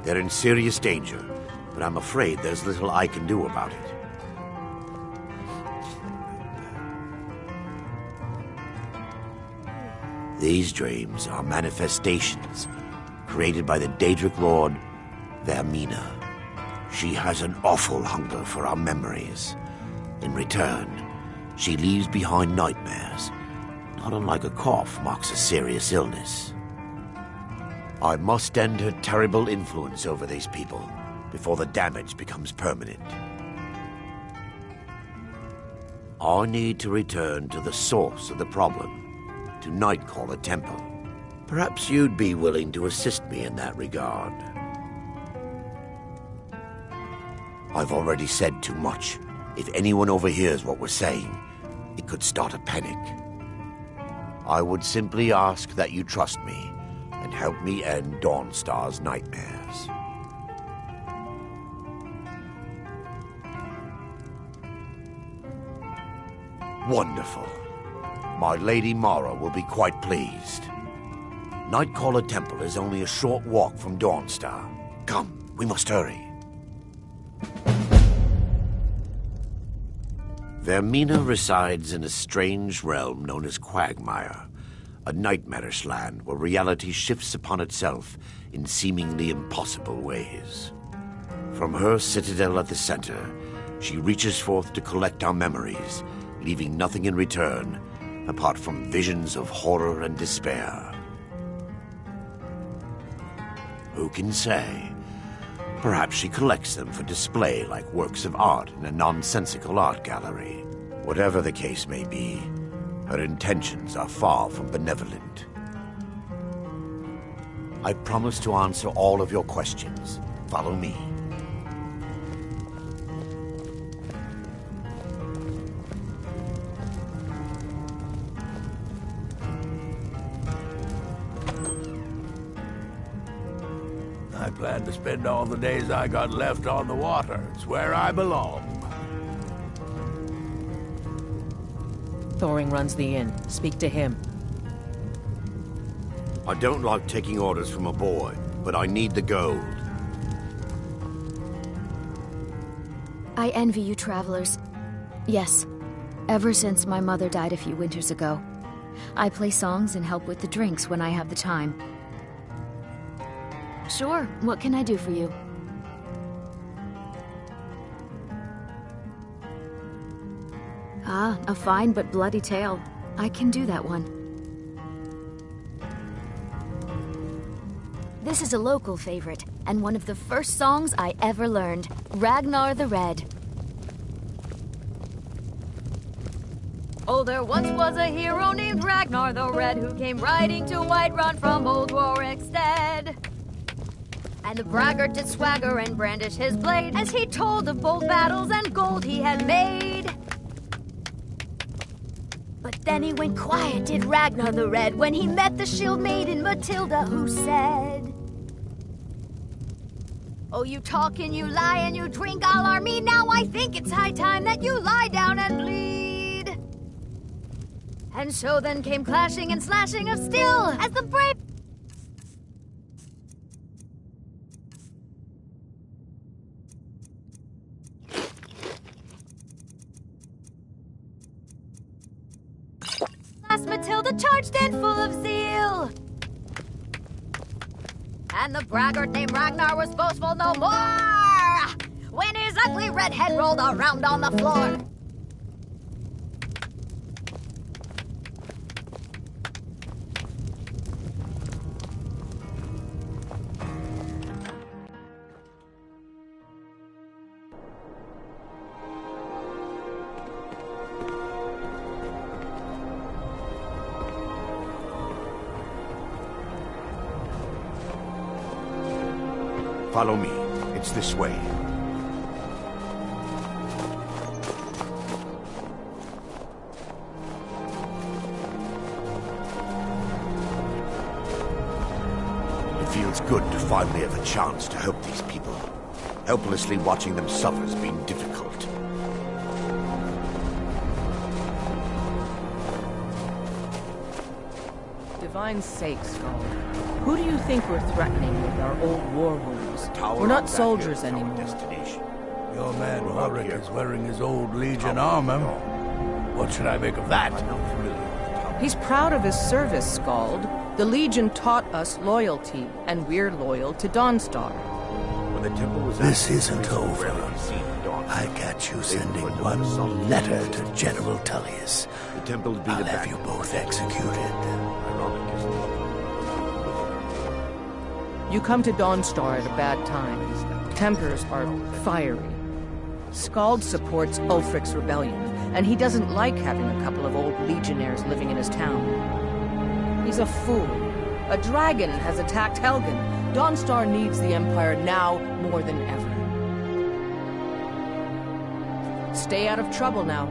They're in serious danger, but I'm afraid there's little I can do about it. These dreams are manifestations created by the Daedric Lord, Vermina. She has an awful hunger for our memories. In return, she leaves behind nightmares, not unlike a cough marks a serious illness. I must end her terrible influence over these people. before the damage becomes permanent. I need to return to the source of the problem, to Nightcaller Temple. Perhaps you'd be willing to assist me in that regard. I've already said too much. If anyone overhears what we're saying, it could start a panic. I would simply ask that you trust me and help me end Dawnstar's nightmares. Wonderful. My Lady Mara will be quite pleased. Nightcaller Temple is only a short walk from Dawnstar. Come, we must hurry. Vermina resides in a strange realm known as Quagmire, a nightmarish land where reality shifts upon itself in seemingly impossible ways. From her citadel at the center, she reaches forth to collect our memories, leaving nothing in return apart from visions of horror and despair. Who can say? Perhaps she collects them for display like works of art in a nonsensical art gallery. Whatever the case may be, her intentions are far from benevolent. I promise to answer all of your questions. Follow me. I plan to spend all the days I got left on the water. It's where I belong. Thoring runs the inn. Speak to him. I don't like taking orders from a boy, but I need the gold. I envy you travelers. Yes, ever since my mother died a few winters ago. I play songs and help with the drinks when I have the time. Sure, what can I do for you? Ah, a fine but bloody tale. I can do that one. This is a local favorite, and one of the first songs I ever learned, Ragnar the Red. Oh, there once was a hero named Ragnar the Red who came riding to Whiterun from old Warwickstead. And the braggart did swagger and brandish his blade as he told of bold battles and gold he had made. But then he went quiet, did Ragnar the Red, when he met the shield maiden Matilda, who said, "Oh, you talk and you lie and you drink all our mead. Now I think it's high time that you lie down and bleed." And so then came clashing and slashing of steel as the brave Matilda charged in full of zeal. And the braggart named Ragnar was boastful no more when his ugly red head rolled around on the floor. Follow me. It's this way. It feels good to finally have a chance to help these people. Helplessly watching them suffer has been difficult. Divine's sake, Skull. Who do you think we're threatening with our old war wounds? We're not soldiers anymore. Your man Ulrich is wearing his old Legion armor. What should I make of that? He's proud of his service, Skald. The Legion taught us loyalty, and we're loyal to Dawnstar. This isn't over. I got you sending one letter to General Tullius. I'll have you both executed. You come to Dawnstar at a bad time. Tempers are fiery. Skald supports Ulfric's rebellion, and he doesn't like having a couple of old legionnaires living in his town. He's a fool. A dragon has attacked Helgen. Dawnstar needs the Empire now more than ever. Stay out of trouble now.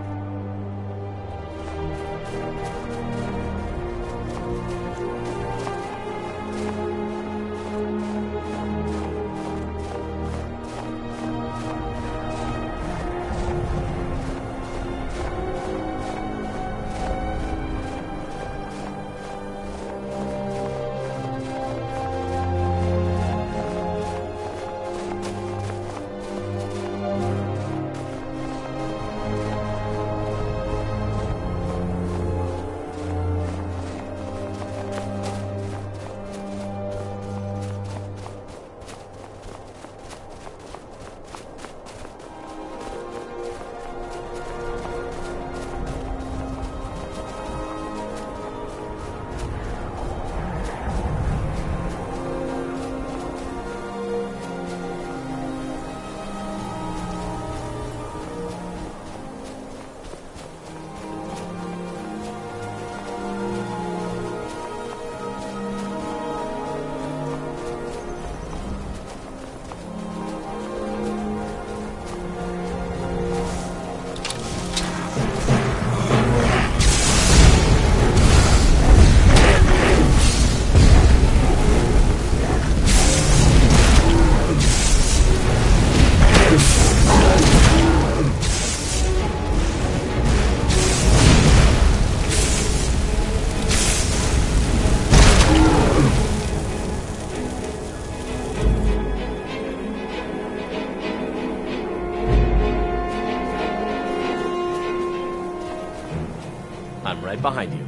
I'm right behind you.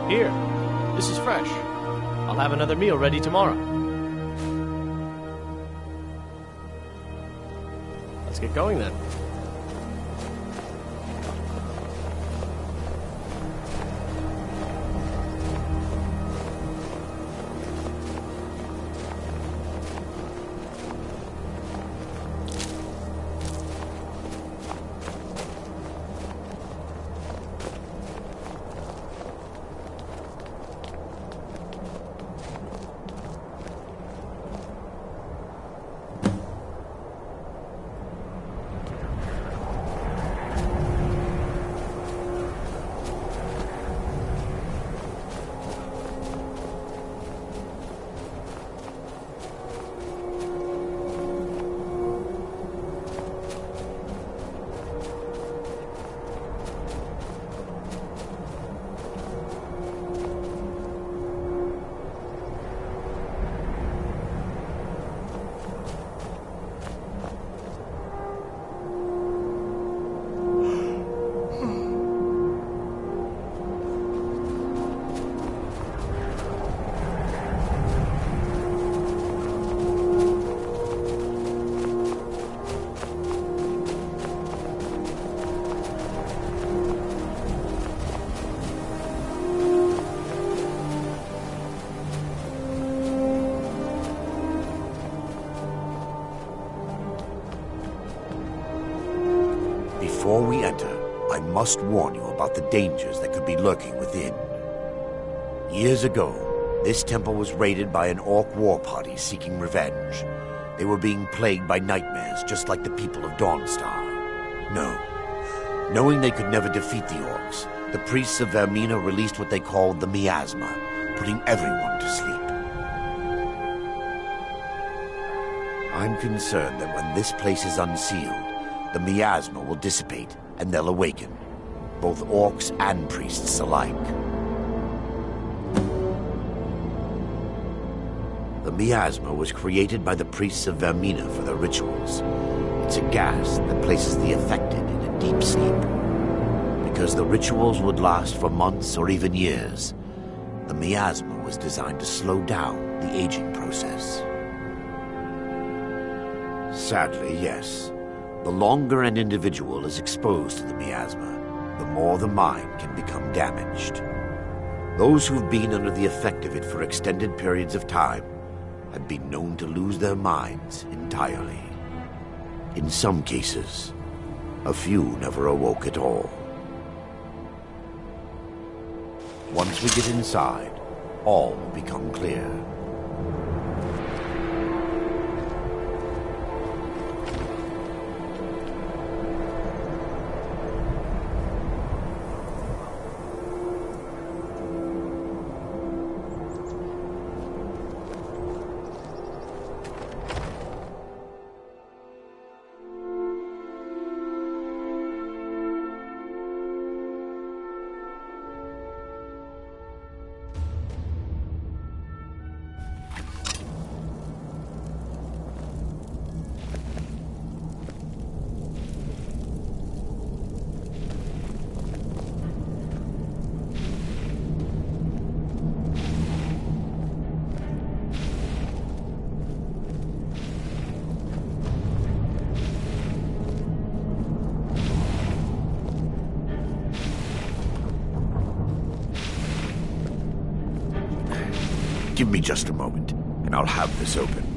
Here, this is fresh. I'll have another meal ready tomorrow. Let's get going then. Before we enter, I must warn you about the dangers that could be lurking within. Years ago, this temple was raided by an orc war party seeking revenge. They were being plagued by nightmares just like the people of Dawnstar. No. Knowing they could never defeat the orcs, the priests of Vermina released what they called the miasma, putting everyone to sleep. I'm concerned that when this place is unsealed, the miasma will dissipate, and they'll awaken. Both orcs and priests alike. The miasma was created by the priests of Vermina for their rituals. It's a gas that places the affected in a deep sleep. Because the rituals would last for months or even years, the miasma was designed to slow down the aging process. Sadly, yes. The longer an individual is exposed to the miasma, the more the mind can become damaged. Those who've been under the effect of it for extended periods of time have been known to lose their minds entirely. In some cases, a few never awoke at all. Once we get inside, all will become clear. Give me just a moment, and I'll have this open.